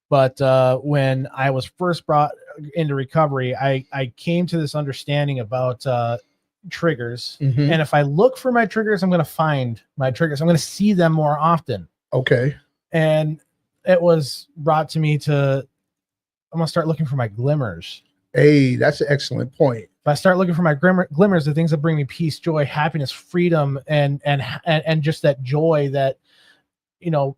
but when I was first brought into recovery, I came to this understanding about triggers. Mhm. And if I look for my triggers, I'm going to find my triggers. I'm going to see them more often. Okay. And it was brought to me I'm going to start looking for my glimmers. Hey, that's an excellent point. If I start looking for my glimmers, the things that bring me peace, joy, happiness, freedom, and just that joy that, you know,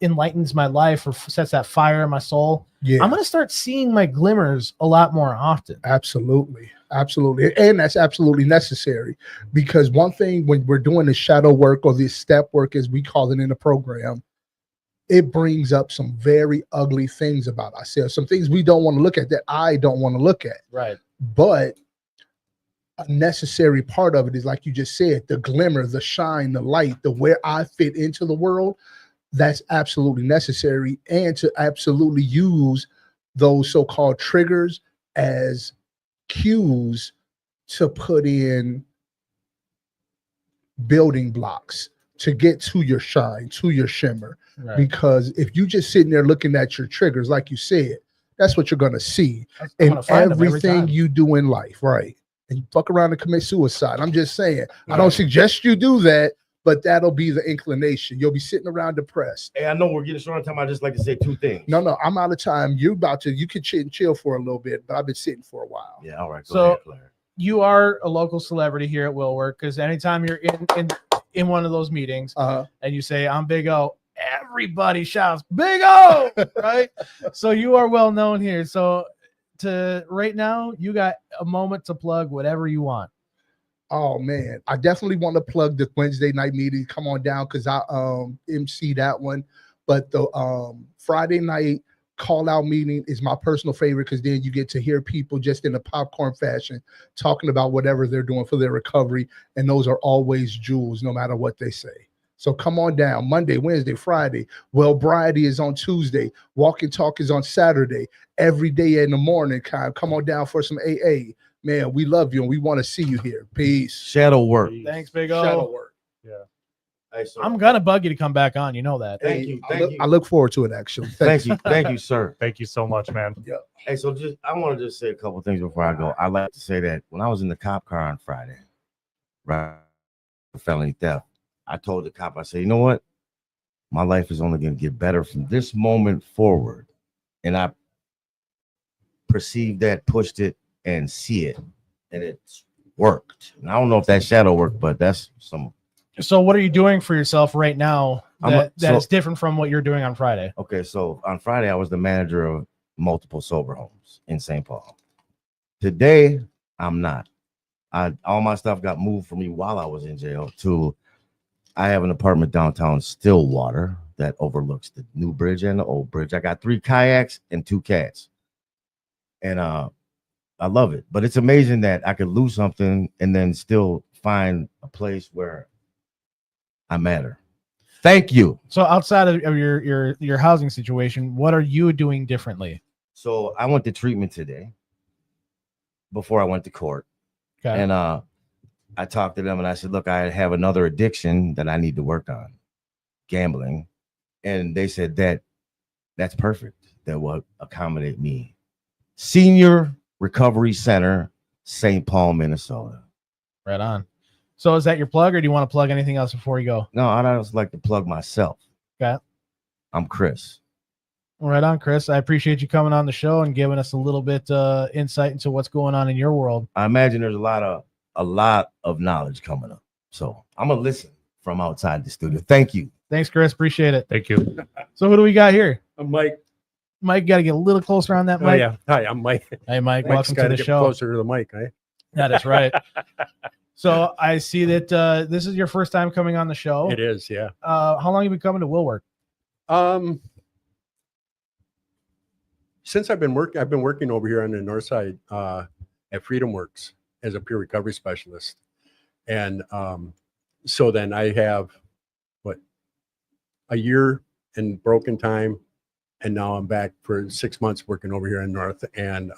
enlightens my life or sets that fire in my soul. Yeah. I'm going to start seeing my glimmers a lot more often. Absolutely. Absolutely. And that's absolutely necessary because one thing when we're doing the shadow work or this step work, as we call it in the program, it brings up some very ugly things about ourselves, some things we don't want to look at that I don't want to look at. Right. But a necessary part of it is, like you just said, the glimmer, the shine, the light, the where I fit into the world. That's absolutely necessary. And to absolutely use those so-called triggers as cues to put in building blocks to get to your shine, to your shimmer. Right. Because if you just sitting there looking at your triggers, like you said, that's what you're going to see in everything you do in life, right? And you fuck around and commit suicide. I'm just saying, I don't suggest you do that, but that'll be the inclination. You'll be sitting around depressed. Hey, I know we're getting short on time. I just like to say two things. No, I'm out of time. You can chill for a little bit, but I've been sitting for a while. Yeah, all right. Go ahead, Claire. You are a local celebrity here at Will Work because anytime you're in one of those meetings and you say, I'm Big O, everybody shouts Big O, right? So you are well known here. So right now, you got a moment to plug whatever you want. Oh man, I definitely want to plug the Wednesday night meeting. Come on down because I MC that one. But the Friday night call out meeting is my personal favorite because then you get to hear people just in a popcorn fashion talking about whatever they're doing for their recovery. And those are always jewels, no matter what they say. So come on down Monday, Wednesday, Friday. Wellbriety is on Tuesday. Walk and Talk is on Saturday. Every day in the morning, Kyle. Come on down for some AA. Man, we love you and we want to see you here. Peace. Shadow work. Thanks, Big O. Shadow work. Yeah. Hey, so- I'm gonna bug you to come back on. You know that. Thank you. I look forward to it, actually. Thank you. Thank you, sir. Thank you so much, man. Hey, so I want to just say a couple things before I go. I like to say that when I was in the cop car on Friday, right, for felony theft, I told the cop, I said, you know what? My life is only going to get better from this moment forward. And I perceived that, pushed it, and see it. And it's worked. And I don't know if that shadow worked, but that's some. So what are you doing for yourself right now that so- is different from what you're doing on Friday? Okay, so on Friday, I was the manager of multiple sober homes in St. Paul. Today, I'm not. All my stuff got moved for me while I was in jail to, I have an apartment downtown Stillwater that overlooks the new bridge and the old bridge. I got 3 kayaks and 2 cats. And I love it. But it's amazing that I could lose something and then still find a place where I matter. Thank you. So outside of your housing situation, what are you doing differently? So I went to treatment today before I went to court. Okay. And I talked to them and I said, look, I have another addiction that I need to work on, gambling. And they said that's perfect. That will accommodate me. Senior Recovery Center, St. Paul, Minnesota. Right on. So is that your plug, or do you want to plug anything else before you go? No, I'd just like to plug myself. Okay. I'm Chris. Right on, Chris. I appreciate you coming on the show and giving us a little bit insight into what's going on in your world. I imagine there's a lot of knowledge coming up. So I'm gonna listen from outside the studio. Thank you. Thanks, Chris. Appreciate it. Thank you. So who do we got here? I'm Mike. Mike, got to get a little closer on that Oh, mic. yeah. Hi, I'm Mike. Hey, Mike. Mike's Welcome to gotta the get show. Closer to the mic, eh? That is right. So I see that this is your first time coming on the show. It is, yeah. How long have you been coming to Will Work? Since I've been working over here on the north side at Freedom Works as a peer recovery specialist. And so then I have a year in broken time, and now I'm back for 6 months working over here in North. And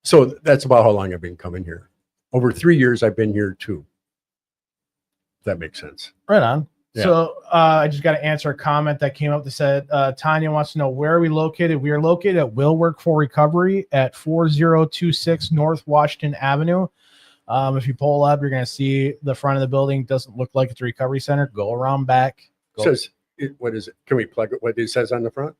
so that's about how long I've been coming here. Over 3 years I've been here too. If that makes sense. Right on. Yeah. So I just got to answer a comment that came up that said, Tanya wants to know, where are we located? We are located at Will Work for Recovery at 4026 North Washington Avenue. If you pull up, you're going to see the front of the building. Doesn't look like it's a recovery center. Go around back. What is it? Can we plug it? What it says on the front?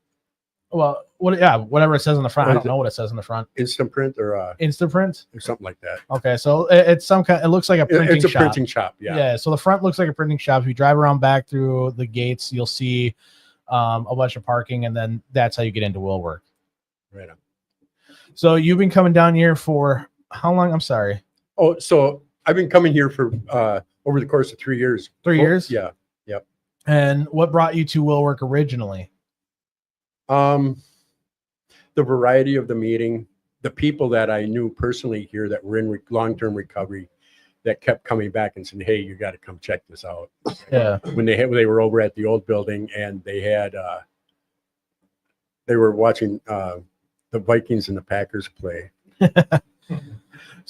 Well, whatever it says on the front. I don't know what it says on the front. Instant print or Instaprint? or something like that. Okay, so it's some kind. It looks like a printing It's a shop. printing shop. Yeah. So the front looks like a printing shop. If you drive around back through the gates, you'll see a bunch of parking, and then that's how you get into Will Work. Right on. So you've been coming down here for how long? I'm sorry. Oh, so I've been coming here for over the course of 3 years. 3 years? Yeah. Yep. And what brought you to Will Work originally? The variety of the meeting, the people that I knew personally here that were in long-term recovery that kept coming back and saying, hey, you got to come check this out. Yeah. When they were over at the old building and they were watching the Vikings and the Packers play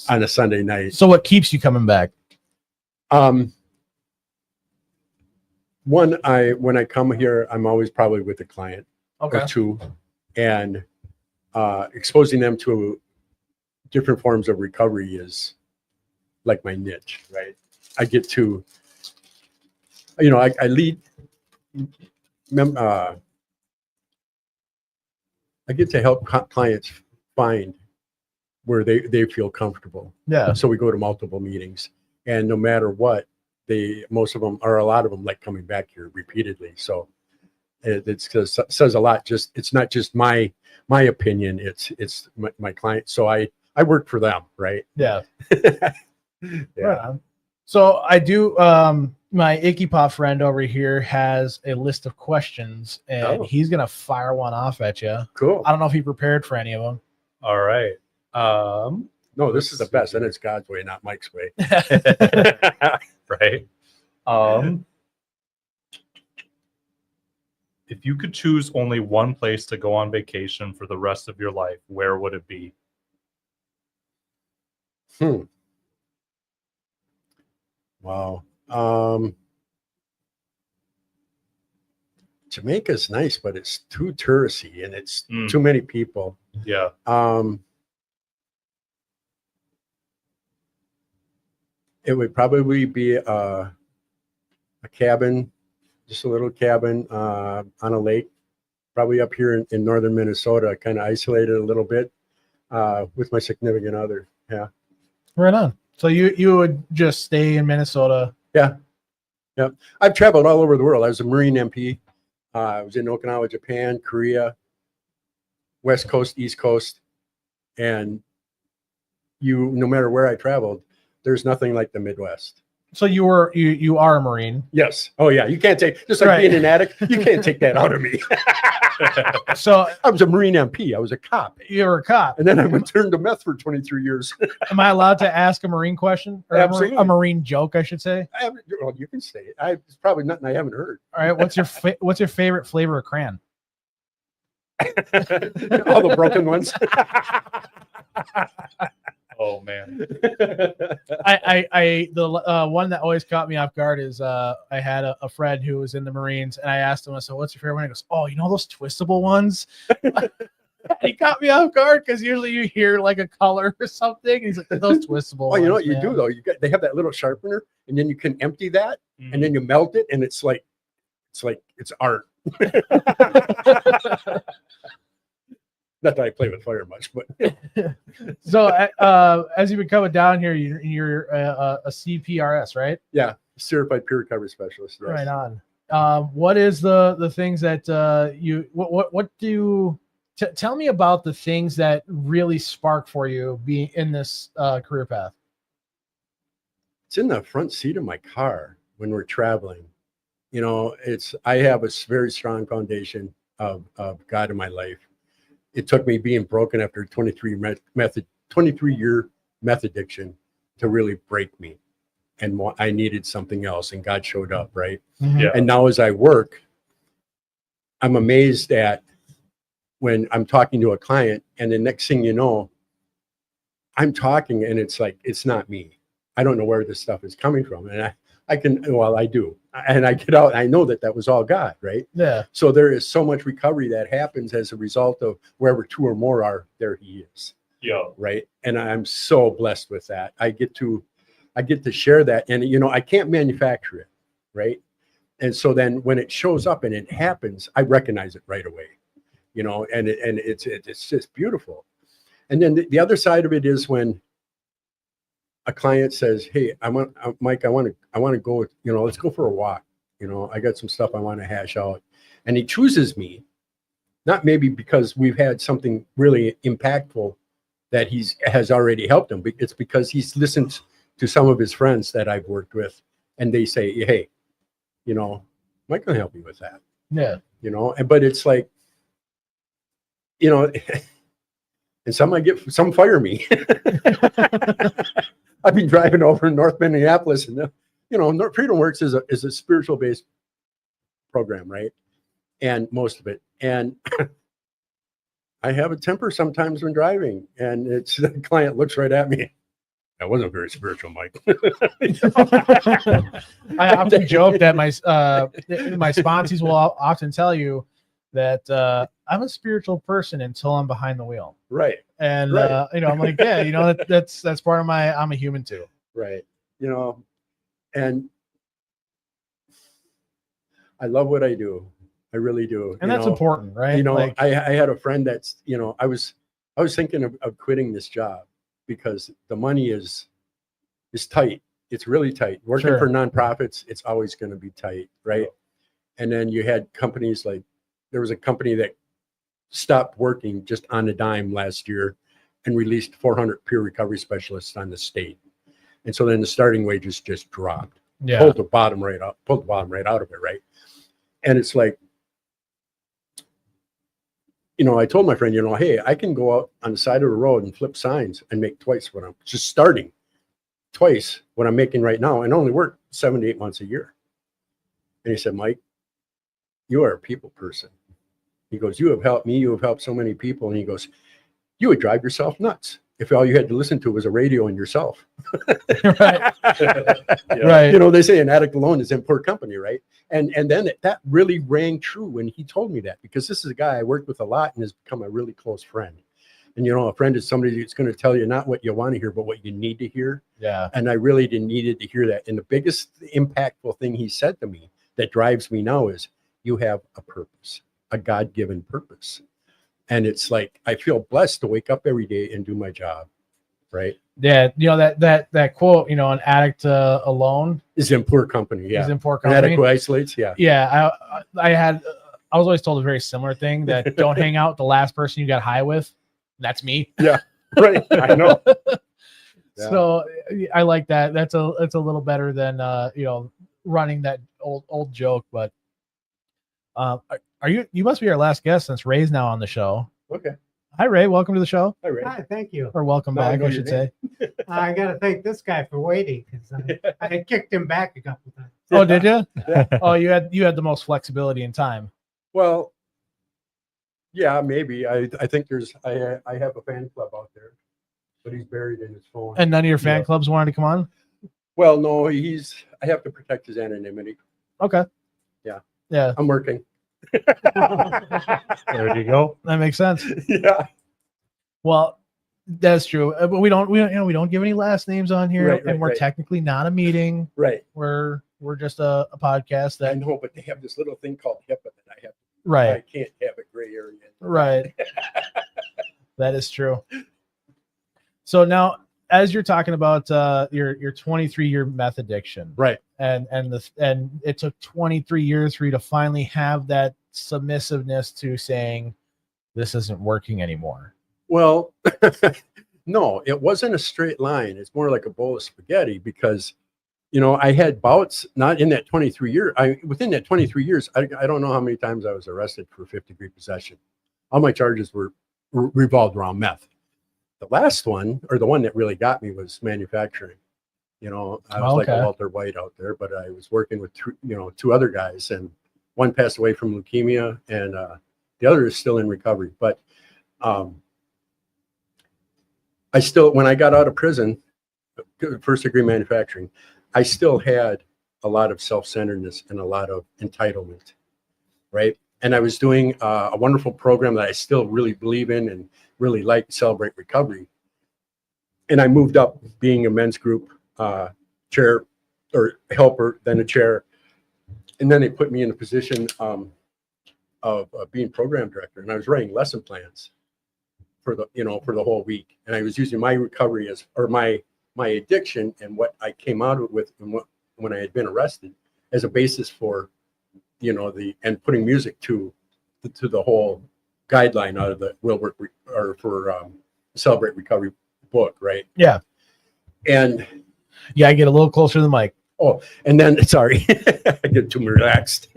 on a Sunday night. So what keeps you coming back? When I come here, I'm always probably with a client or two, and exposing them to different forms of recovery is like my niche, right? I get to, I lead, I get to help clients find where they feel comfortable. Yeah. So we go to multiple meetings, and no matter what, most of them, or a lot of them, like coming back here repeatedly. So it says a lot. It's not just my opinion. It's my client. So I work for them, right? Yeah. Yeah. Right on. So I do my ICYPAA friend over here has a list of questions, and he's gonna fire one off at you. Cool. I don't know if he prepared for any of them. All right. No, this is the best, and it's God's way, not Mike's way. Right. If you could choose only one place to go on vacation for the rest of your life, where would it be? Wow. Jamaica's nice, but it's too touristy and it's too many people. Yeah. It would probably be a cabin, just a little cabin on a lake, probably up here in northern Minnesota, kind of isolated a little bit with my significant other. Yeah. Right on. So you would just stay in Minnesota? Yeah. Yeah. I've traveled all over the world. I was a Marine MP. I was in Okinawa, Japan, Korea, West Coast, East Coast. And no matter where I traveled, there's nothing like the Midwest. So you are a Marine? Yes. Oh yeah. You can't take, just like being an addict, you can't take that out of me. So I was a Marine MP. I was a cop. You were a cop. And then I turned to meth for 23 years. Am I allowed to ask a Marine question? Or Absolutely. A Marine joke, I should say? Well, you can say it. It's probably nothing I haven't heard. All right. What's your favorite flavor of crayon? All the broken ones. Oh man. The one that always caught me off guard is I had a friend who was in the Marines, and I asked him, I said, "What's your favorite one?" He goes, "Oh, you know those twistable ones?" He caught me off guard because usually you hear like a color or something. He's like, "Those twistable." Oh, you know ones, what you man." do though? They have that little sharpener, and then you can empty that, and then you melt it, and it's art. Not that I play with fire much, but So as you've been coming down here, you're a CPRS, right? Yeah, certified peer recovery specialist. Yes. Right on. What is the things that tell me about the things that really spark for you being in this career path? It's in the front seat of my car when we're traveling. You know, I have a very strong foundation of God in my life. It took me being broken after 23-year meth addiction to really break me. And I needed something else, and God showed up, right? Mm-hmm. Yeah. And now as I work, I'm amazed at when I'm talking to a client, and the next thing you know, I'm talking and it's like, it's not me. I don't know where this stuff is coming from. And I do. And I get out, I know that was all God, right? Yeah. So there is so much recovery that happens as a result of wherever two or more are, there he is. Yeah. Right. And I'm so blessed with that. I get to share that. And, you know, I can't manufacture it. Right. And so then when it shows up and it happens, I recognize it right away, you know, and it's just beautiful. And then the other side of it is when a client says, "Hey, Mike, I want to go, you know, let's go for a walk. You know, I got some stuff I want to hash out." And he chooses me, not maybe because we've had something really impactful that has already helped him. It's because he's listened to some of his friends that I've worked with, and they say, "Hey, you know, Mike can help you with that." Yeah. You know, but it's like, you know, and some fire me. I've been driving over in North Minneapolis, and you know, Freedom Works is a spiritual based program, right? And most of it, and I have a temper sometimes when driving, and the client looks right at me. That wasn't very spiritual, Mike. I often joke that my sponsees will often tell you that I'm a spiritual person until I'm behind the wheel. Right. And right. You know, I'm like, yeah, you know, that's part of I'm a human too. Right. You know, and I love what I do. I really do. And that's important, right? You know, like, I had a friend that's, you know, I was thinking of quitting this job because the money is tight. It's really tight. Working for nonprofits, it's always going to be tight, right? And then you had companies like, there was a company that stopped working just on a dime last year and released 400 peer recovery specialists on the state. And so then the starting wages just dropped. Yeah. pulled the bottom right out of it, right? And it's like, I told my friend, hey, I can go out on the side of the road and flip signs and make twice what I'm just starting twice what I'm making right now, and only work 7 to 8 months a year. And he said, Mike, you are a people person. He goes, you have helped me. You have helped so many people. And he goes, you would drive yourself nuts if all you had to listen to was a radio and yourself. Right. Right. They say an addict alone is in poor company, right? And then that really rang true when he told me that, because this is a guy I worked with a lot and has become a really close friend. And, a friend is somebody that's going to tell you not what you want to hear, but what you need to hear. Yeah. And I really needed to hear that. And the biggest impactful thing he said to me that drives me now is, you have a purpose, a God-given purpose. And it's like, I feel blessed to wake up every day and do my job. Right. Yeah. That quote, an addict alone is in poor company. Yeah. Is in poor company. An addict who isolates. Yeah. Yeah. I was always told a very similar thing, that don't hang out with the last person you got high with. That's me. Yeah. Right. I know. Yeah. So I like that. That's a little better than, running that old joke, but you must be our last guest since Ray's now on the show. Okay. Hi, Ray. Welcome to the show. Hi, Ray. Hi, thank you. Or welcome back, I should say. I got to thank this guy for waiting, because I kicked him back a couple times. Oh, did you? Yeah. Oh, you had the most flexibility in time. Well, yeah, maybe. I think I have a fan club out there, but he's buried in his phone. And none of your fan clubs wanted to come on? Well, no, I have to protect his anonymity. Okay. Yeah. Yeah. I'm working. There you go. That makes sense. Yeah. Well, that's true. But we don't give any last names on here, right, and we're right. technically not a meeting. Right. We're just a podcast that I know, but they have this little thing called HIPAA that I have. Right. I can't have a gray area. Right. That is true. So now, as you're talking about your 23-year meth addiction, right? And it took 23 years for you to finally have that submissiveness to saying, this isn't working anymore. Well, no, it wasn't a straight line. It's more like a bowl of spaghetti, because, I had bouts, not in that 23 years. Within that 23 years, I don't know how many times I was arrested for fifth-degree possession. All my charges were revolved around meth. The last one, or the one that really got me, was manufacturing. I was like a Walter White out there, but I was working with two other guys, and one passed away from leukemia, and the other is still in recovery. But I still, when I got out of prison, first-degree manufacturing, I still had a lot of self-centeredness and a lot of entitlement, right? And I was doing a wonderful program that I still really believe in and really like, Celebrate Recovery. And I moved up being a men's group chair or helper, then a chair. And then they put me in a position of being program director. And I was writing lesson plans for the whole week. And I was using my recovery my addiction and what I came out of it with, and when I had been arrested, as a basis for, and putting music to the whole guideline out of the Celebrate Recovery book, right? Yeah. And yeah, I get a little closer to the mic. Oh, and then sorry, I get too relaxed.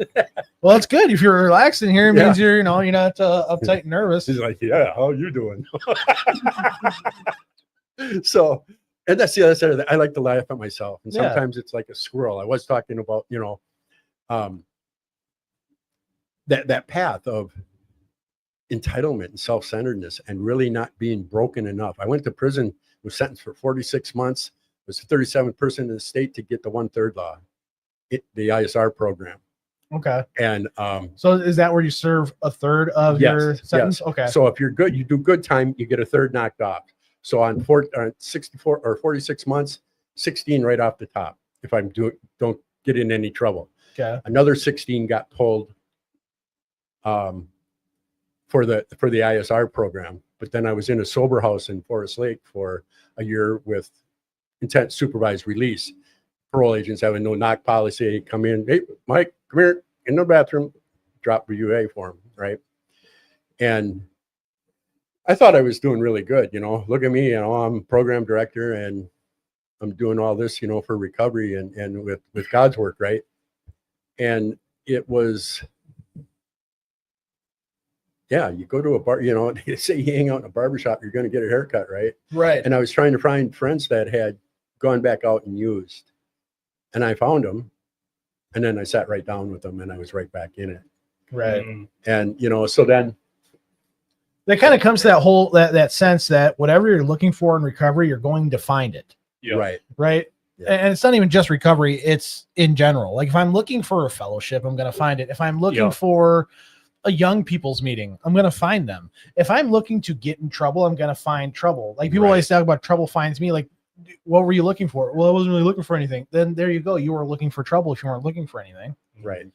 Well, it's good if you're relaxed in here. It means you're not uptight and nervous. He's like, yeah, how are you doing? So, and that's the other side of that. I like to laugh at myself, and sometimes it's like a squirrel. I was talking about, that path of entitlement and self-centeredness, and really not being broken enough. I went to prison, was sentenced for 46 months, was the 37th person in the state to get the 1/3 law, the ISR program. Okay. And so is that where you serve a third of your sentence? Yes. Okay. So if you're good, you do good time, you get a third knocked off. So on 64 or 46 months, 16 right off the top, if don't get in any trouble. Okay. Another 16 got pulled for the ISR program. But then I was in a sober house in Forest Lake for a year with intent supervised release. Parole agents having no knock policy, come in, hey, Mike, come here, in the bathroom, drop a UA form, right? And I thought I was doing really good, look at me, I'm program director, and I'm doing all this, you know, for recovery and with God's work, right? And it was, yeah, you go to a bar, you know, they say you hang out in a barbershop, you're going to get a haircut, right? Right. And I was trying to find friends that had gone back out and used, and I found them, and then I sat right down with them, and I was right back in it. Right. And you know, so then that kind of comes to that whole that sense that whatever you're looking for in recovery, you're going to find it. Yeah. right. Yeah. And it's not even just recovery, it's in general. Like if I'm looking for a fellowship, I'm going to find it. If I'm looking for a young people's meeting, I'm going to find them. If I'm looking to get in trouble, I'm going to find trouble. Like people always talk about trouble finds me. Like, what were you looking for? Well, I wasn't really looking for anything. Then there you go. You were looking for trouble if you weren't looking for anything. Right.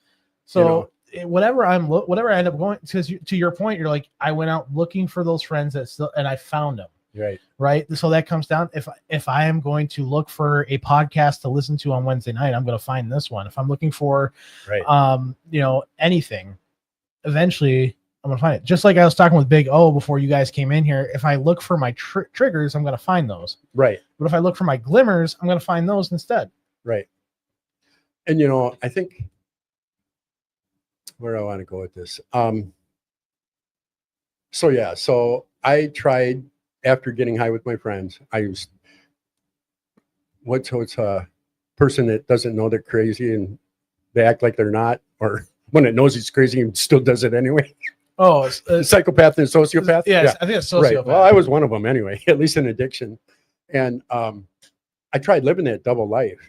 So whatever I end up going to your point, you're like, I went out looking for those friends and I found them. Right. So that comes down. If I am going to look for a podcast to listen to on Wednesday night, I'm going to find this one. If I'm looking for, anything, eventually I'm going to find it. Just like I was talking with Big O before you guys came in here. If I look for my triggers, I'm going to find those. Right. But if I look for my glimmers, I'm going to find those instead. Right. And, you know, I think where do I want to go with this? So I tried after getting high with my friends. I used what's a person that doesn't know they're crazy and they act like they're not, or when it knows he's crazy and still does it anyway. Oh, it's a psychopath and sociopath. Yeah, I think it's sociopath. Right. Well, I was one of them anyway, at least in addiction. And I tried living that double life,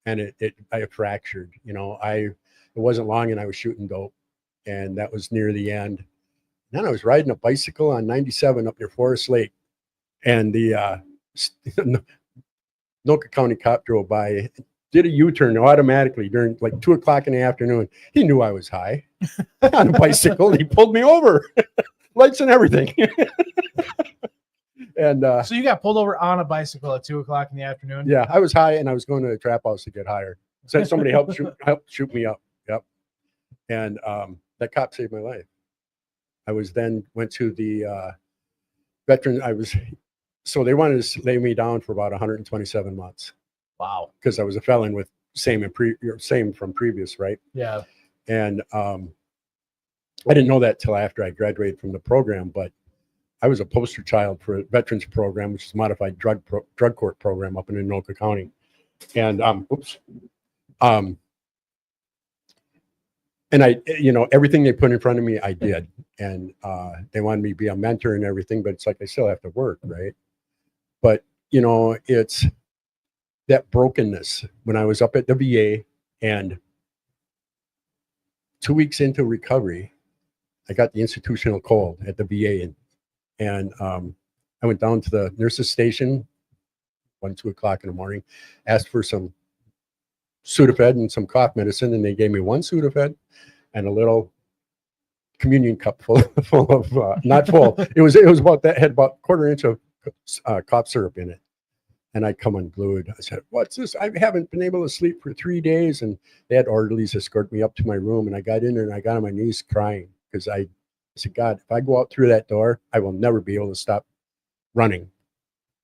and I fractured. You know, it wasn't long, and I was shooting dope, and that was near the end. Then I was riding a bicycle on 97 up near Forest Lake, and the Noka County cop drove by, did a U-turn automatically during like 2:00 in the afternoon. He knew I was high on a bicycle. He pulled me over, lights and everything. And so you got pulled over on a bicycle at 2:00 in the afternoon. Yeah, I was high, and I was going to the trap house to get higher. So somebody helped shoot me up. Yep. And that cop saved my life. I went to the veteran. So they wanted to lay me down for about 127 months. Wow. Because I was a felon with same from previous, right? Yeah. And I didn't know that till after I graduated from the program, but I was a poster child for a veterans program, which is a modified drug court program up in Anoka County. And and I, you know, everything they put in front of me, I did. And they wanted me to be a mentor and everything, but it's like I still have to work, right? But, you know, it's that brokenness when I was up at the VA, and 2 weeks into recovery, I got the institutional cold at the VA, and I went down to the nurse's station 2 o'clock in the morning, asked for some Sudafed and some cough medicine, and they gave me one Sudafed and a little communion cup full of not full. It was about that, had about 1/4 inch of cough syrup in it. And I come unglued. I said, "What's this? I haven't been able to sleep for 3 days." And they had orderlies escort me up to my room, and I got in there and I got on my knees crying because I said, "God, if I go out through that door, I will never be able to stop running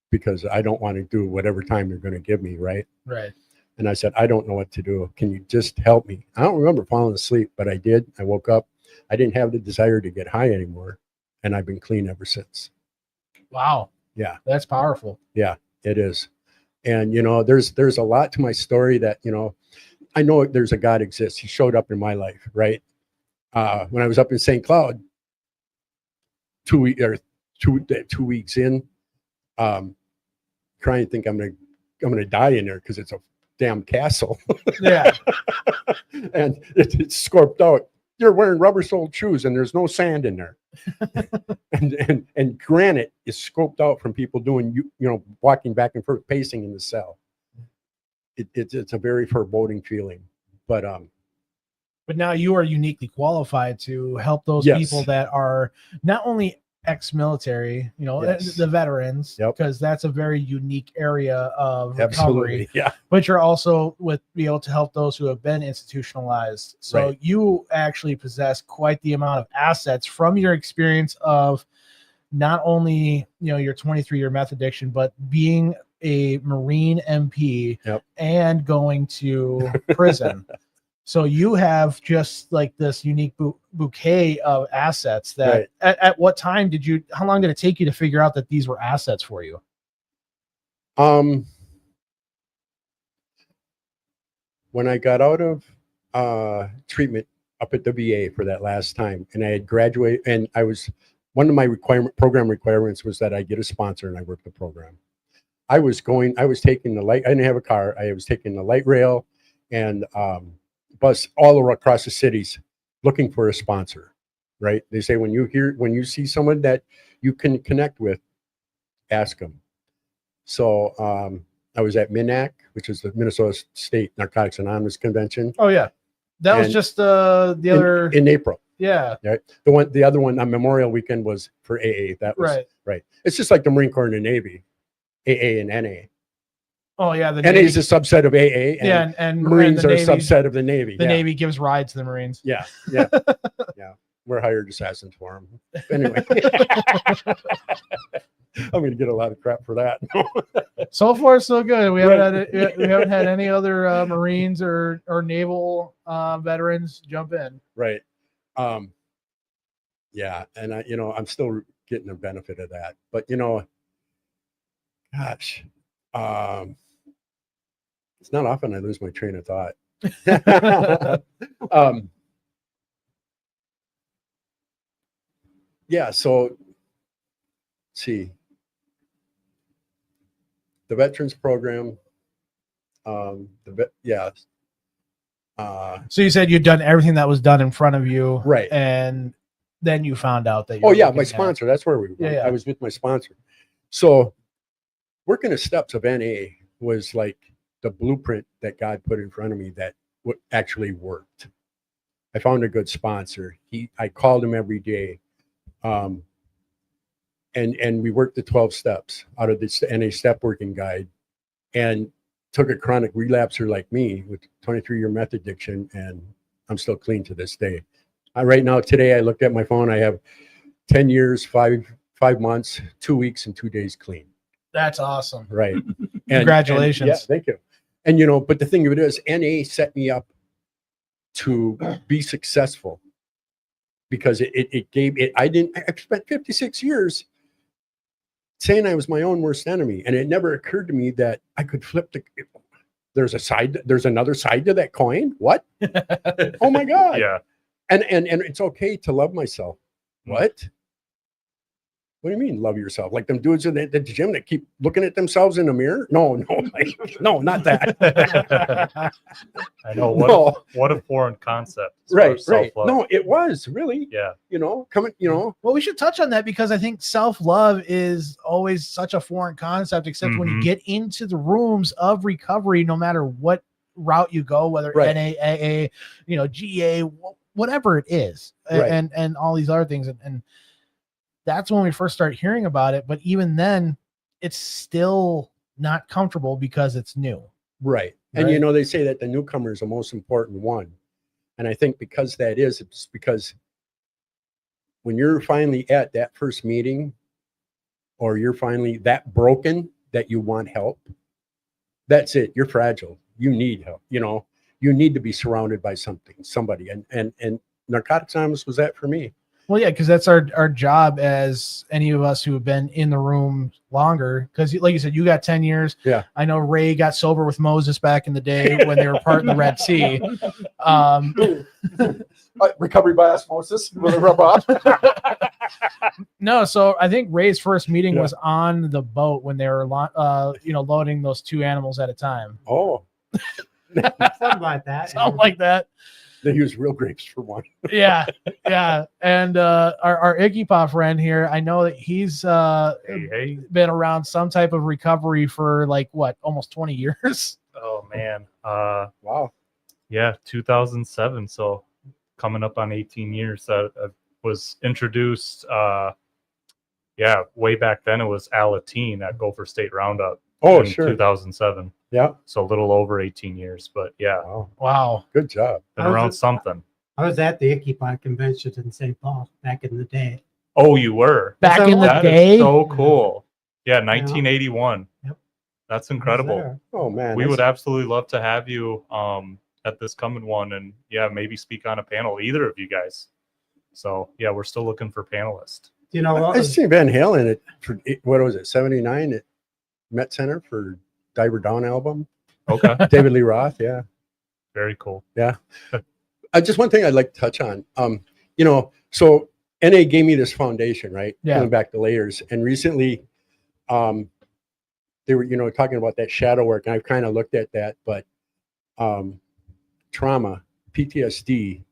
because I don't want to do whatever time you're going to give me." Right. Right. And I said, "I don't know what to do. Can you just help me?" I don't remember falling asleep, but I did. I woke up. I didn't have the desire to get high anymore. And I've been clean ever since. Wow. Yeah. That's powerful. Yeah, it is. And, you know, there's a lot to my story that, you know, I know there's a God exists. He showed up in my life, right? When I was up in St. Cloud, 2 weeks in, crying, think I'm gonna die in there because it's a damn castle. Yeah. And it's scorped out. You're wearing rubber-soled shoes and there's no sand in there. and granite is scoped out from people doing, you know, walking back and forth, pacing in the cell. It's a very foreboding feeling. But now you are uniquely qualified to help those Yes. people that are not only ex-military, you know, Yes. the veterans, Yep. because that's a very unique area of recovery. Absolutely. Yeah. But you're also be able to help those who have been institutionalized. So Right. you actually possess quite the amount of assets from your experience of not only, you know, your 23-year meth addiction, but being a Marine MP Yep. and going to prison. So you have just like this unique bouquet of assets that at what time how long did it take you to figure out that these were assets for you? When I got out of treatment up at the VA for that last time, and I had graduated, and one of my program requirements was that I get a sponsor and I work the program. I was taking the light, I didn't have a car. I was taking the light rail and bus all across the cities looking for a sponsor, right? They say when you see someone that you can connect with, ask them. So I was at MINNAC, which is the Minnesota State Narcotics Anonymous Convention. Oh yeah, that was just the other in April. Yeah, right. The other one on Memorial Weekend was for AA. That was right. It's just like the Marine Corps and the Navy, AA and NA. Oh yeah, the NA is a subset of AA. And Marines and are a subset of the Navy. The Navy gives rides to the Marines. Yeah. We're hired assassins for them. Anyway. I'm going to get a lot of crap for that. So far, so good. We haven't had any other Marines or naval veterans jump in. Right. Yeah, and I'm still getting the benefit of that. But gosh, it's not often I lose my train of thought. Yeah. So, let's see. The veterans program, so you said you'd done everything that was done in front of you, right? And then you found out that my sponsor. That's where we were. Yeah. I was with my sponsor. So working the steps of NA was like the blueprint that God put in front of me that actually worked. I found a good sponsor. I called him every day. And we worked the 12 steps out of this NA step working guide and took a chronic relapser like me with 23-year meth addiction, and I'm still clean to this day. Right now, today, I looked at my phone. I have 10 years, 5 months, 2 weeks, and 2 days clean. That's awesome. Right. Congratulations. Yeah, thank you. And, but the thing of it is, NA set me up to be successful because it gave it. I spent 56 years saying I was my own worst enemy. And it never occurred to me that I could flip there's another side to that coin. What? Oh my God. Yeah. And it's okay to love myself. What? What do you mean love yourself? Like them dudes at the gym that keep looking at themselves in the mirror? No, no, not that. I know. What a foreign concept. Right. No, it was really. Yeah. Well, we should touch on that because I think self-love is always such a foreign concept, except when you get into the rooms of recovery, no matter what route you go, whether NA, AA, GA, whatever it is, and all these other things. And that's when we first start hearing about it. But even then, it's still not comfortable because it's new. Right. And, they say that the newcomer is the most important one. And I think because it's because when you're finally at that first meeting or you're finally that broken that you want help, that's it. You're fragile. You need help. You need to be surrounded by somebody. And Narcotics Anonymous was that for me. Well, yeah, because that's our job as any of us who have been in the room longer. Because, like you said, you got 10 years. Yeah. I know Ray got sober with Moses back in the day when they were part of the Red Sea. Recovery by osmosis. Will it rub off? No, so I think Ray's first meeting was on the boat when they were, loading those 2 animals at a time. Oh. Something like that. Something like that. They use real grapes for one. Yeah. And our ICYPAA friend here, I know that he's been around some type of recovery for almost 20 years. Oh man. Wow. Yeah, 2007. So coming up on 18 years. I was introduced. Way back then it was Alateen at Gopher State Roundup. Oh, in sure. 2007. Yeah. So a little over 18 years, but yeah. Wow. Good job. Been around something. I was at the ICYPAA convention in St. Paul back in the day. Oh, you were? Back in the That day? is so cool. Yeah, 1981. Yep. That's incredible. there. Oh man, We would absolutely love to have you at this coming one, and yeah, maybe speak on a panel, either of you guys. So yeah, we're still looking for panelists. You know I what? see Van Halen at for what was it, 79 at Met Center for Diver Down album. Okay. David Lee Roth, yeah. Very cool. Yeah. Just one thing I'd like to touch on. You know, so NA gave me this foundation, right? Yeah. Going back to layers. And recently, they were, you know, talking about that shadow work, and I've kind of looked at that, but trauma, PTSD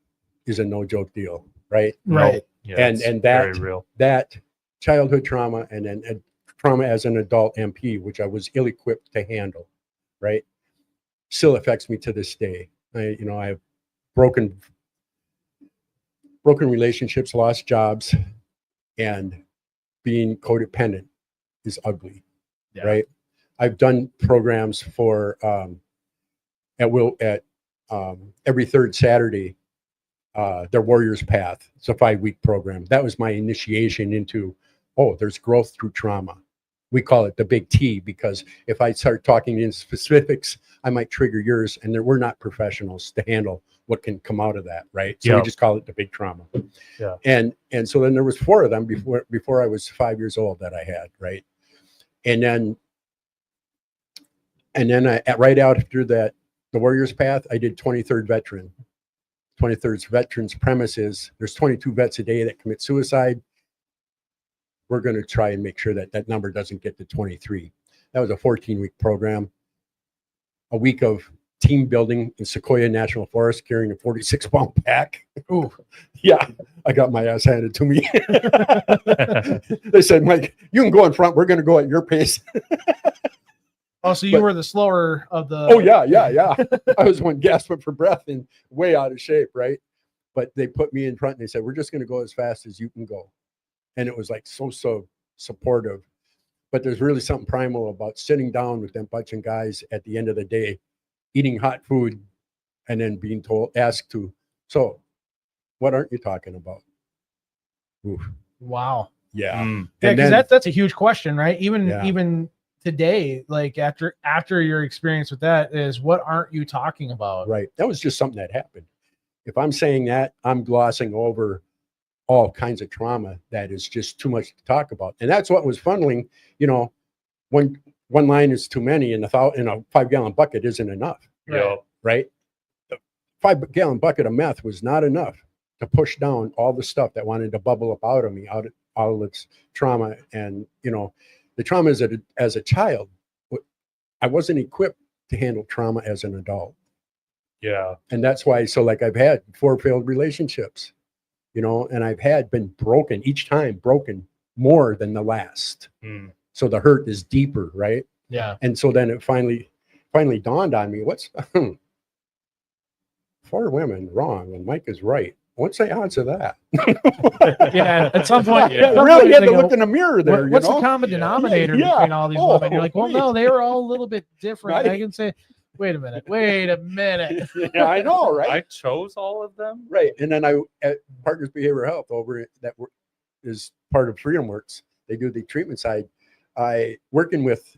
is a no joke deal, right? Right. Yeah, And it's that very real. that childhood trauma and then trauma as an adult MP, which I was ill-equipped to handle, right, still affects me to this day. I have broken relationships, lost jobs, and being codependent is ugly, right? I've done programs for at every third Saturday, their Warriors Path. It's a 5-week program. That was my initiation into, there's growth through trauma. We call it the big T, because if I start talking in specifics, I might trigger yours, and we're not professionals to handle what can come out of that, right? So we just call it the big trauma. Yeah. And so then there was 4 of them before I was 5 years old that I had, right? And then right after that, the Warriors Path, I did 23rd Veteran. 23rd Veterans premises. There's 22 vets a day that commit suicide. We're going to try and make sure that that number doesn't get to 23. That was a 14-week program. A week of team building in Sequoia National Forest, carrying a 46-pound pack. Ooh, yeah, I got my ass handed to me. They said, Mike, you can go in front. We're going to go at your pace. Oh, so you were the slower of the. Oh, yeah. I was one gasping for breath and way out of shape, right? But they put me in front and they said, we're just going to go as fast as you can go. And it was like so supportive. But there's really something primal about sitting down with them bunch of guys at the end of the day, eating hot food, and then being asked to, so what aren't you talking about? Oof. Wow. Yeah. Yeah, because that's a huge question, right? Even today, like after your experience with that, is what aren't you talking about? Right. That was just something that happened. If I'm saying that, I'm glossing over all kinds of trauma that is just too much to talk about. And that's what was funneling, one line is too many, and a 5-gallon bucket isn't enough. Yeah. Right. The 5-gallon bucket of meth was not enough to push down all the stuff that wanted to bubble up out of me, out of its trauma. And, the trauma as a child, I wasn't equipped to handle trauma as an adult. Yeah. And that's why, I've had 4 failed relationships, and I've been broken each time, broken more than the last. So the hurt is deeper, right? Yeah. And so then it finally dawned on me, what's 4 women wrong and Mike is right. What's the odds of that? Yeah, at some point, really had to look in the mirror there. What's the common denominator between all these women? You're like, well, no, they were all a little bit different. Right. I can say, wait a minute. Yeah, I know, right? I chose all of them. Right. And then at Partners Behavioral Health is part of Freedom Works. They do the treatment side. I working with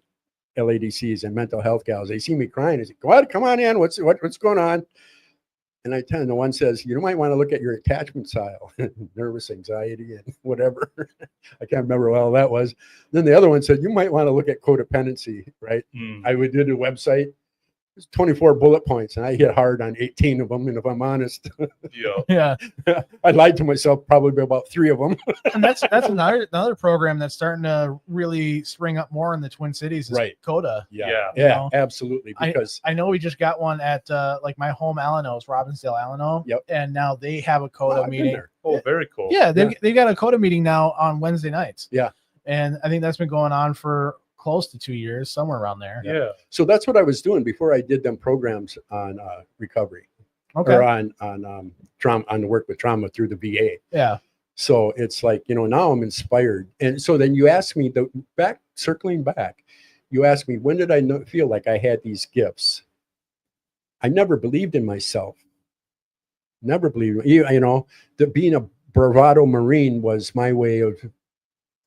LADCs and mental health gals. They see me crying. They say, go ahead, come on in. What's going on? And I tell them, the one says, you might want to look at your attachment style, nervous, anxiety, and whatever. I can't remember what all that was. Then the other one said, you might want to look at codependency, right? I would do the website. It's 24 bullet points, and I hit hard on 18 of them. And if I'm honest, Yeah. I lied to myself probably about 3 of them. And that's another program that's starting to really spring up more in the Twin Cities. Is Right. CODA. Yeah, absolutely. Because I know we just got one at my home Alanos, Robbinsdale Alano. Yep. And now they have a CODA I've been meeting. there. Oh, very cool. Yeah, they got a CODA meeting now on Wednesday nights. Yeah. And I think that's been going on for close to 2 years, somewhere around there. Yeah. So that's what I was doing before I did them programs on recovery. Okay. Or on trauma, on the work with trauma through the VA. Yeah. So it's like, now I'm inspired. And so then you ask me, circling back, you ask me, when did I feel like I had these gifts? I never believed in myself. Never believed, that being a bravado Marine was my way of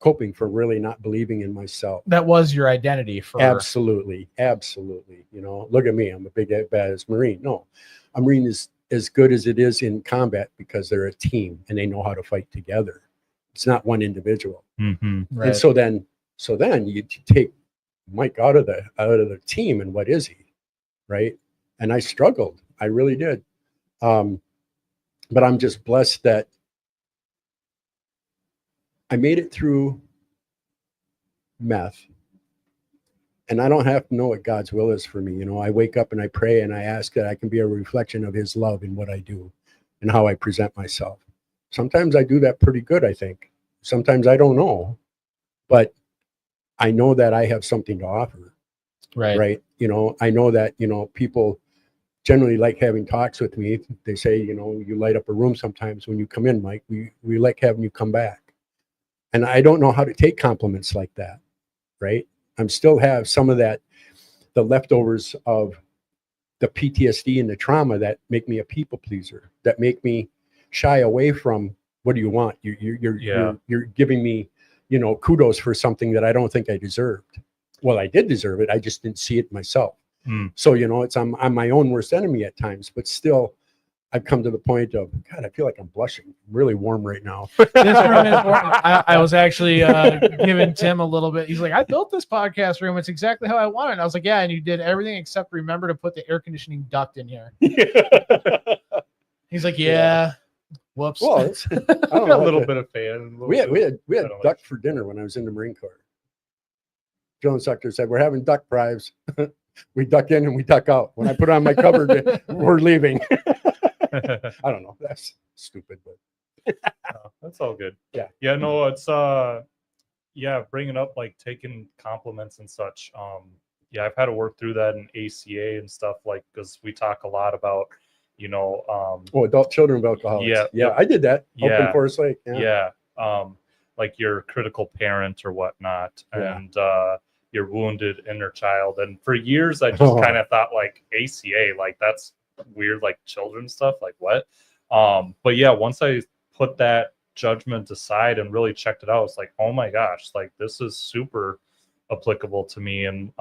coping for really not believing in myself. That was your identity for Absolutely. You know, look at me. I'm a big badass Marine. No, a Marine is as good as it is in combat because they're a team and they know how to fight together. It's not one individual. Mhm. Right. And so then you take Mike out of the team, and what is he? Right. And I struggled. I really did. But I'm just blessed that I made it through meth, and I don't have to know what God's will is for me. You know, I wake up and I pray and I ask that I can be a reflection of his love in what I do and how I present myself. Sometimes I do that pretty good, I think. Sometimes I don't know, but I know that I have something to offer. Right. You know, I know that, you know, people generally like having talks with me. They say, you know, you light up a room sometimes when you come in, Mike. We like having you come back. And I don't know how to take compliments like that, right? I'm still have some of that, the leftovers of the PTSD and the trauma that make me a people pleaser, that make me shy away from, what do you want? You're giving me, you know, kudos for something that I don't think I deserved. Well, I did deserve it. I just didn't see it myself. So, you know, I'm my own worst enemy at times, but still I've come to the point of, God, I feel like I'm blushing. I'm really warm right now. This room is warm. I was actually giving Tim a little bit. He's like, I built this podcast room. It's exactly how I wanted. And I was like, yeah, and you did everything except remember to put the air conditioning duct in here. He's like, yeah. Whoops. Well, it's, I don't Got know, a little bit of fan. we had I don't duck for dinner when I was in the Marine Corps. Joe instructor said, we're having duck prives. We duck in and we duck out. When I put on my cover, we're leaving. I don't know. That's stupid, but No, that's all good. Yeah. Yeah, no, it's yeah, bringing up like taking compliments and such. Yeah, I've had to work through that in ACA and stuff, like, because we talk a lot about, you know, adult children of alcoholics. Yeah, Yeah, yep. I did that. Yeah. Open Forest Lake. yeah, like your critical parent or whatnot, Yeah. and your wounded inner child. And for years I just kind of thought like ACA, like that's weird, like children's stuff, like what? But yeah, once I put that judgment aside and really checked it out, it's like, oh my gosh, like this is super applicable to me. And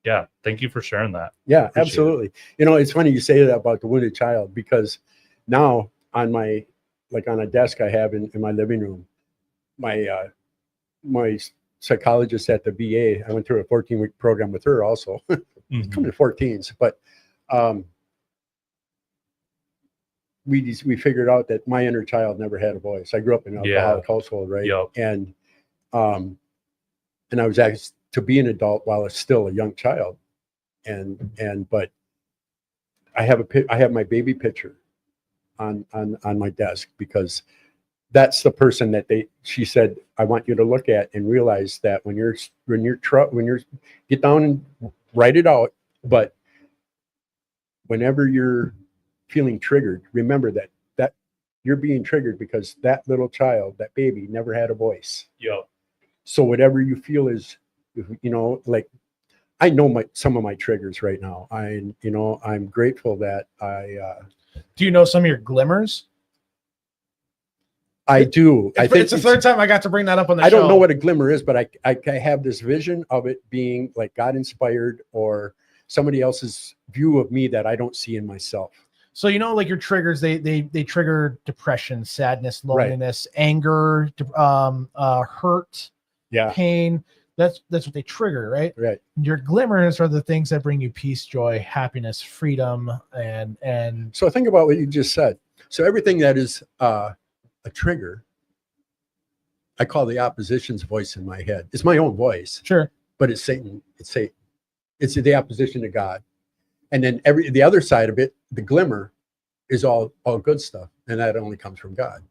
yeah, thank you for sharing that. Yeah, Appreciate absolutely. You know, it's funny you say that about the wounded child, because now on my, like on a desk I have in my living room, my my psychologist at the VA, I went through a 14-week program with her also. Mhm. Coming to 14s, but we figured out that my inner child never had a voice. I grew up in an alcoholic household, right? Yep. And I was asked to be an adult while I was still a young child, but I have my baby picture on my desk, because that's the person that she said, I want you to look at and realize that when you're get down and write it out, but whenever you're feeling triggered, remember that you're being triggered because that little child, that baby, never had a voice. Yep. So whatever you feel is, you know, like, I know some of my triggers right now. I'm grateful that Do you know some of your glimmers? I do. I think it's the third time I got to bring that up on the I show. don't know what a glimmer is, but I have this vision of it being like God inspired or somebody else's view of me that I don't see in myself. So, you know, like your triggers, they trigger depression, sadness, loneliness, anger, hurt, pain. That's what they trigger, right? Right. Your glimmers are the things that bring you peace, joy, happiness, freedom, and So think about what you just said. So everything that is a trigger, I call the opposition's voice in my head. It's my own voice. Sure. But it's Satan. It's Satan. It's the opposition to God. And then the other side of it, the glimmer, is all good stuff, and that only comes from God.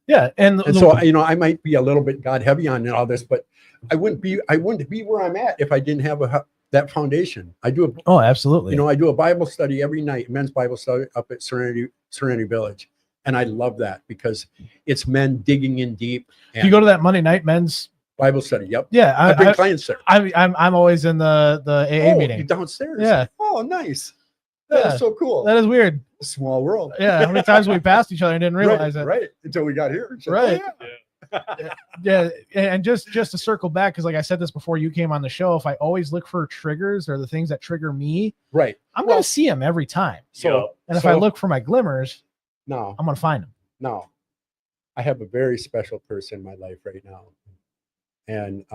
Yeah, and so, you know, I might be a little bit God heavy on all this, but I wouldn't be where I'm at if I didn't have that foundation. I do. Absolutely. You know, I do a Bible study every night, men's Bible study up at Serenity Village, and I love that because it's men digging in deep. Do you go to that Monday night men's Bible study? Yep. Yeah, I bring clients there. I'm always in the AA meeting. You're downstairs. Yeah. Oh, nice. That is so cool. That is weird. Small world. Yeah. How many times we passed each other and didn't realize it? Right. Until we got here. Right. Oh, Yeah, and just to circle back, because like I said this before you came on the show, if I always look for triggers or the things that trigger me, Right. I'm gonna see them every time. So, And if I look for my glimmers, no, I'm gonna find them. no, I have a very special person in my life right now. And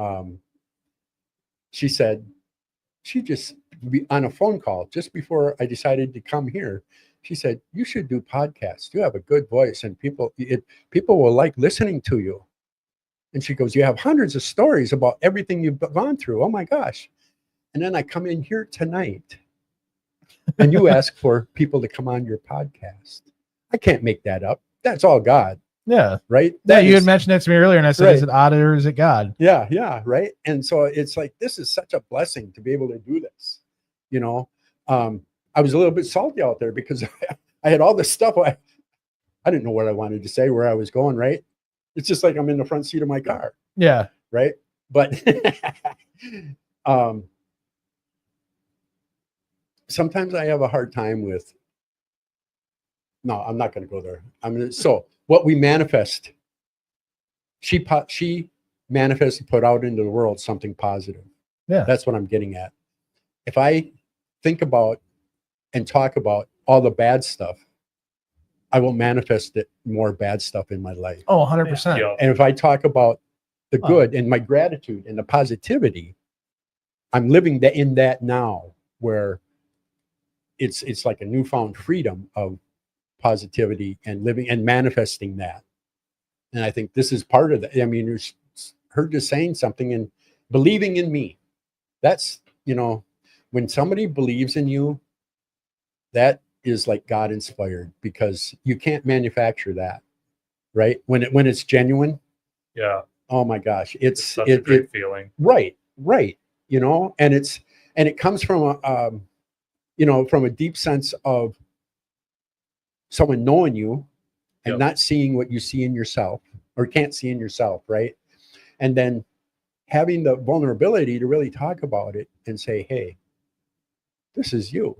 she said, she just on a phone call just before I decided to come here. She said, "You should do podcasts. You have a good voice, and people will like listening to you." And she goes, "You have hundreds of stories about everything you've gone through. Oh my gosh!" And then I come in here tonight, and you ask for people to come on your podcast. I can't make that up. That's all God. Yeah. Right. Yeah, you had mentioned that to me earlier, and I said, right. Is it odd or is it God? Yeah, yeah, right. And so it's like, this is such a blessing to be able to do this. You know, I was a little bit salty out there because I had all this stuff. I didn't know what I wanted to say, where I was going, right? It's just like I'm in the front seat of my car. Yeah. Right. But sometimes I have a hard time with, no, I'm not going to go there. So what we manifest, she manifests and put out into the world something positive. Yeah. That's what I'm getting at. If I think about and talk about all the bad stuff, I will manifest it more bad stuff in my life. Oh, 100%. Yeah. And if I talk about the good and my gratitude and the positivity, I'm living in that now, where it's like a newfound freedom of positivity and living and manifesting that. And I think this is part of that. I mean, there's her just saying something and believing in me. That's, you know, when somebody believes in you, that is like God inspired, because you can't manufacture that, right? When it's genuine. Yeah. Oh my gosh. It's such a great feeling. Right. You know, and it comes from from a deep sense of someone knowing you and not seeing what you see in yourself or can't see in yourself. Right. And then having the vulnerability to really talk about it and say, hey, this is you.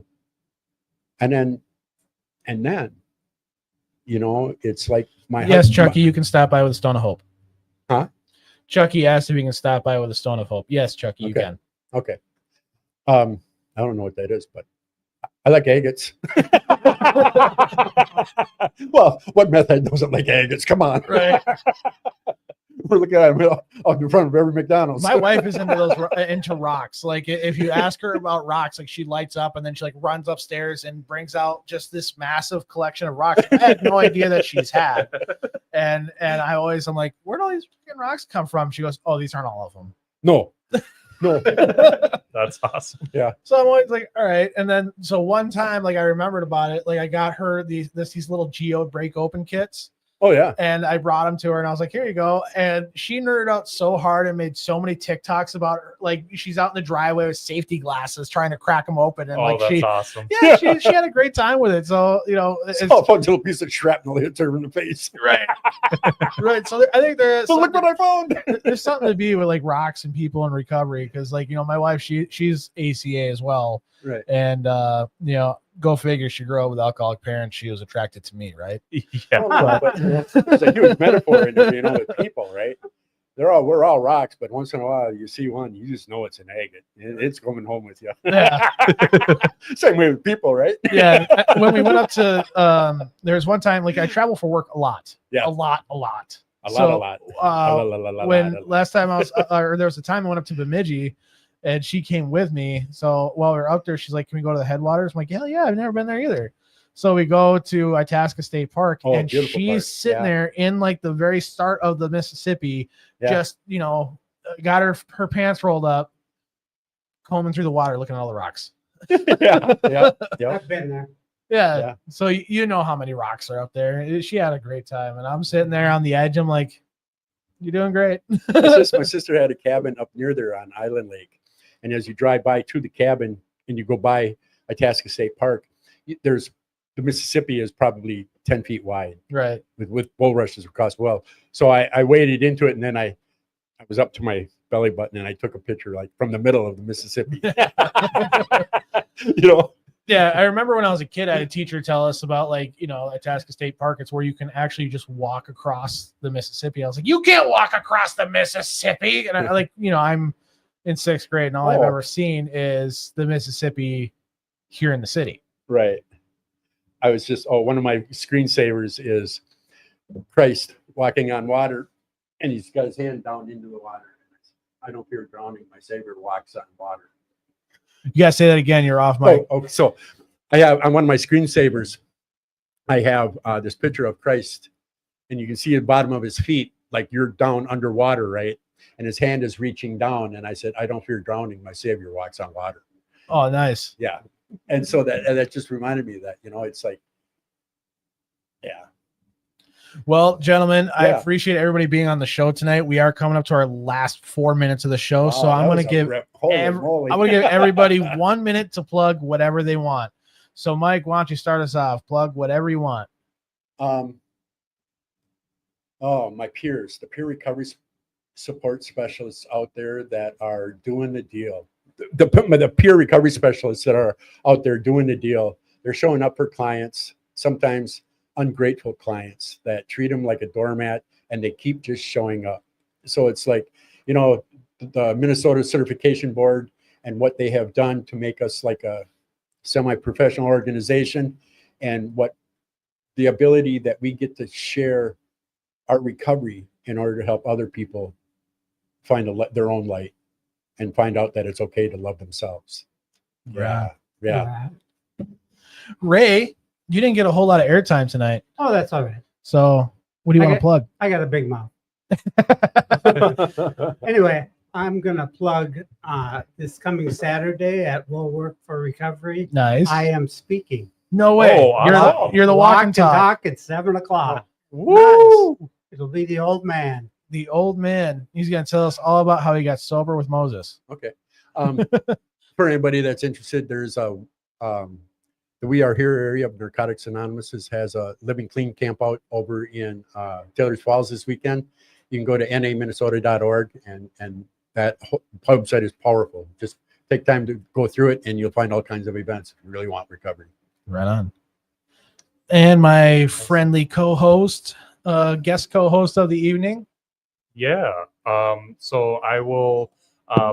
And then, you know, it's like Yes, Chucky, you can stop by with a stone of hope. Huh? Chucky asked if you can stop by with a stone of hope. Yes, Chucky, you can. Okay. I don't know what that is, but I like agates. Well, what meth head doesn't like agates? Come on. Right. We're looking at them out in front of every McDonald's. My wife is into rocks. Like, if you ask her about rocks, like, she lights up and then she like runs upstairs and brings out just this massive collection of rocks I had no idea that she's had. And I'm like, where'd all these freaking rocks come from? She goes, oh, these aren't all of them. No. That's awesome. Yeah. So I'm always like, all right. And then so one time, like, I remembered about it. Like, I got her these little geode break open kits. Oh yeah. And I brought them to her and I was like, here you go. And she nerded out so hard and made so many TikToks about her. Like, she's out in the driveway with safety glasses trying to crack them open. And that's awesome. Yeah, she had a great time with it. So, you know, it's all fun until a piece of shrapnel hits her in the face. Right. Right. So I think there's look what I found. There's something to be with like rocks and people in recovery. Cause like, you know, my wife, she's ACA as well. Right. And you know, go figure, she grew up with alcoholic parents. She was attracted to me, right? Yeah. Well, but there's a huge metaphor in there, you know, with people, right? We're all rocks, but once in a while you see one, you just know it's an agate. It's coming home with you. Yeah. Same way with people, right? Yeah. When we went up to there's one time, like, I travel for work a lot. Yeah. A lot. Last time I was or there was a time I went up to Bemidji and she came with me. So while we were up there, she's like, can we go to the headwaters? I'm like, hell yeah, I've never been there either. So we go to Itasca State Park, and she's sitting there in like the very start of the Mississippi, just, you know, got her pants rolled up, combing through the water, looking at all the rocks. Yeah. I've been there. Yeah. So you know how many rocks are up there. She had a great time, and I'm sitting there on the edge. I'm like, you're doing great. My sister had a cabin up near there on Island Lake. And as you drive by to the cabin and you go by Itasca State Park, the Mississippi is probably 10 feet wide. Right. With bulrushes across well. So I waded into it, and then I was up to my belly button, and I took a picture like from the middle of the Mississippi. You know? Yeah, I remember when I was a kid, I had a teacher tell us about like, Itasca State Park. It's where you can actually just walk across the Mississippi. I was like, you can't walk across the Mississippi. And I like, I'm in 6th grade and all I've ever seen is the Mississippi here in the city. Right. I was just, one of my screensavers is Christ walking on water, and he's got his hand down into the water. I don't fear drowning. My Savior walks on water. You gotta say that again. You're off mic. Okay. So I have on one of my screensavers, I have this picture of Christ, and you can see the bottom of his feet, like you're down underwater, right? And his hand is reaching down. And I said, I don't fear drowning. My Savior walks on water. Oh, nice. Yeah. And so that just reminded me of that, it's like, yeah. Well, gentlemen, I appreciate everybody being on the show tonight. We are coming up to our last 4 minutes of the show, so I'm going to give everybody 1 minute to plug whatever they want. So, Mike, why don't you start us off? Plug whatever you want. My peers, the peer recovery support specialists out there that are doing the deal. The peer recovery specialists that are out there doing the deal. They're showing up for clients, sometimes ungrateful clients that treat them like a doormat, and they keep just showing up. So it's like, the Minnesota Certification Board and what they have done to make us like a semi-professional organization, and what the ability that we get to share our recovery in order to help other people find their own light and find out that it's okay to love themselves. Yeah. Ray, you didn't get a whole lot of airtime tonight. Oh, that's all right. So what do you want to plug? I got a big mouth. Anyway, I'm going to plug this coming Saturday at Will Work for Recovery. Nice. I am speaking. No way. You're the walk and talk at 7:00. Woo! Nice. It'll be the old man. The old man. He's going to tell us all about how he got sober with Moses. Okay. For anybody that's interested, there's the We Are Here area of Narcotics Anonymous has a Living Clean camp out over in Taylor's Falls this weekend. You can go to naminnesota.org, and that website is powerful. Just take time to go through it, and you'll find all kinds of events if you really want recovery. Right on. And my friendly co-host, guest co-host of the evening. Yeah. So I will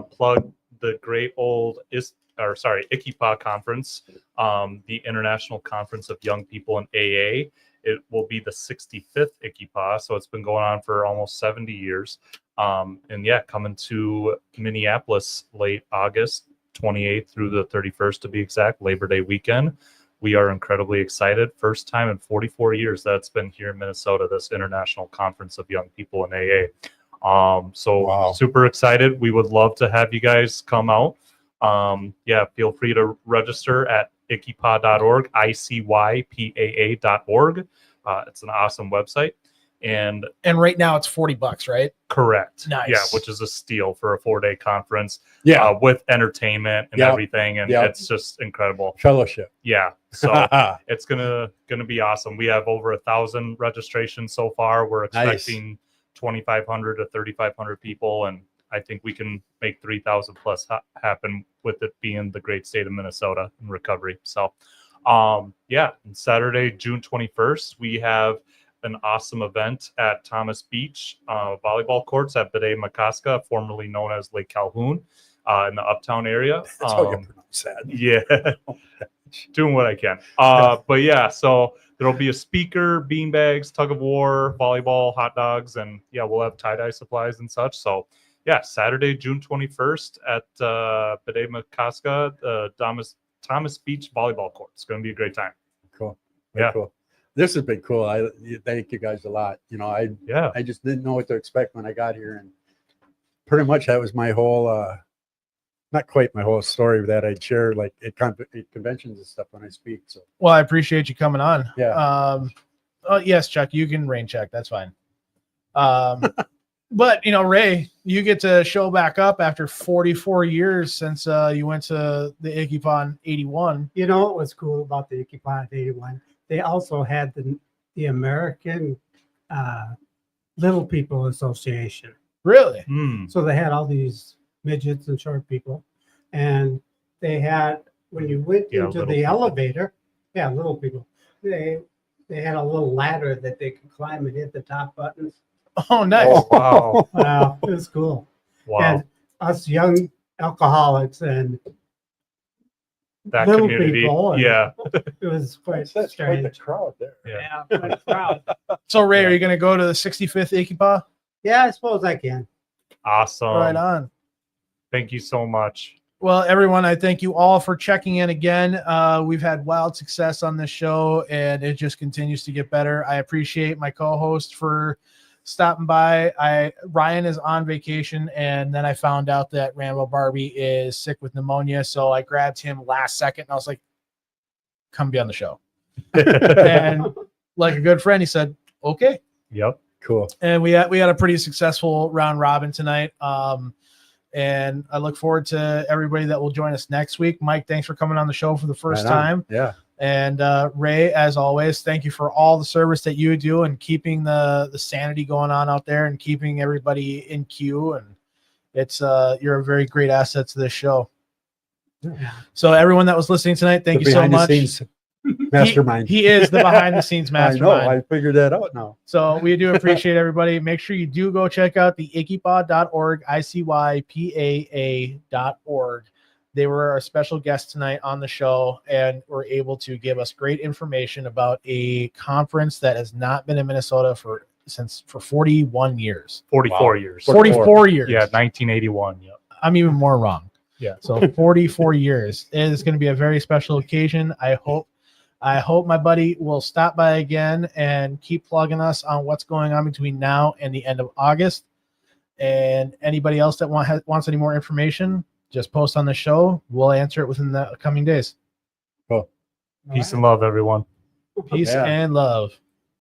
plug the great old ICYPAA conference, the International Conference of Young People in AA. It will be the 65th ICYPAA, so it's been going on for almost 70 years. Coming to Minneapolis late August 28th through the 31st to be exact, Labor Day weekend. We are incredibly excited. First time in 44 years that's been here in Minnesota, this International Conference of Young People in AA. Super excited. We would love to have you guys come out. Feel free to register at ICYPAA.org, ICYPAA.org. It's an awesome website. And right now it's $40, right? Correct. Nice. Yeah, which is a steal for a 4-day conference. Yeah. With entertainment and everything. And it's just incredible. Fellowship. Yeah. So it's gonna be awesome. We have over 1,000 registrations so far. We're expecting 2,500 to 3,500 people, and I think we can make 3,000 plus happen with it being the great state of Minnesota in recovery. So, and Saturday, June 21st, we have an awesome event at Thomas Beach volleyball courts at MINNEAPOLIS, formerly known as Lake Calhoun, in the Uptown area. That's how you pronounce that. Yeah, doing what I can. So there'll be a speaker, beanbags, tug of war, volleyball, hot dogs, and we'll have tie-dye supplies and such. So Saturday, June 21st at MINNEAPOLIS, Thomas Beach volleyball court. It's going to be a great time. Cool. Very cool. This has been cool. I thank you guys a lot. I just didn't know what to expect when I got here, and pretty much that was my whole not quite my whole story that I'd share like at conventions and stuff when I speak. So well, I appreciate you coming on. Yeah. Yes, Chuck, you can rain check. That's fine. But Ray, you get to show back up after 44 years since you went to the ICYPAA in 81. You know what was cool about the ICYPAA in 81? They also had the American Little People Association. Really? So they had all these midgets and short people, and they had when you went Yeah, into little the people. elevator, yeah, little people, they had a little ladder that they could climb and hit the top buttons. Oh, nice. Oh, wow. Wow, it was cool. Wow. And us young alcoholics and That little community. people, and Yeah. it was quite That's quite the strange. crowd there. Yeah. Yeah, quite proud. So Ray, are you going to go to the 65th ICYPAA? Yeah, I suppose I can. Awesome. Right on. Thank you so much. Well, everyone, I thank you all for checking in again. We've had wild success on this show, and it just continues to get better. I appreciate my co-host for stopping by. Ryan is on vacation, and then I found out that Rambo Barbie is sick with pneumonia, so I grabbed him last second, and I was like, come be on the show. And like a good friend, he said, okay. Yep. Cool. And we had a pretty successful round robin tonight. And I look forward to everybody that will join us next week. Mike, thanks for coming on the show for the first Right on. time. Yeah. And Ray, as always, thank you for all the service that you do and keeping the sanity going on out there and keeping everybody in queue. And it's you're a very great asset to this show. Yeah. So everyone that was listening tonight, thank The you so much. behind-the-scenes mastermind. He is the behind the scenes I know. mastermind. I figured that out now. So we do appreciate everybody. Make sure you do go check out the ICYPAA.org, ICYPAA.org. They were our special guest tonight on the show and were able to give us great information about a conference that has not been in Minnesota for 41 years. 44 years. 44 years. Yeah, 1981. Yep. I'm even more wrong. Yeah. So 44 years. It is going to be a very special occasion. I hope my buddy will stop by again and keep plugging us on what's going on between now and the end of August. And anybody else that wants any more information, just post on the show. We'll answer it within the coming days. Peace and love, everyone. Peace Yeah. and love.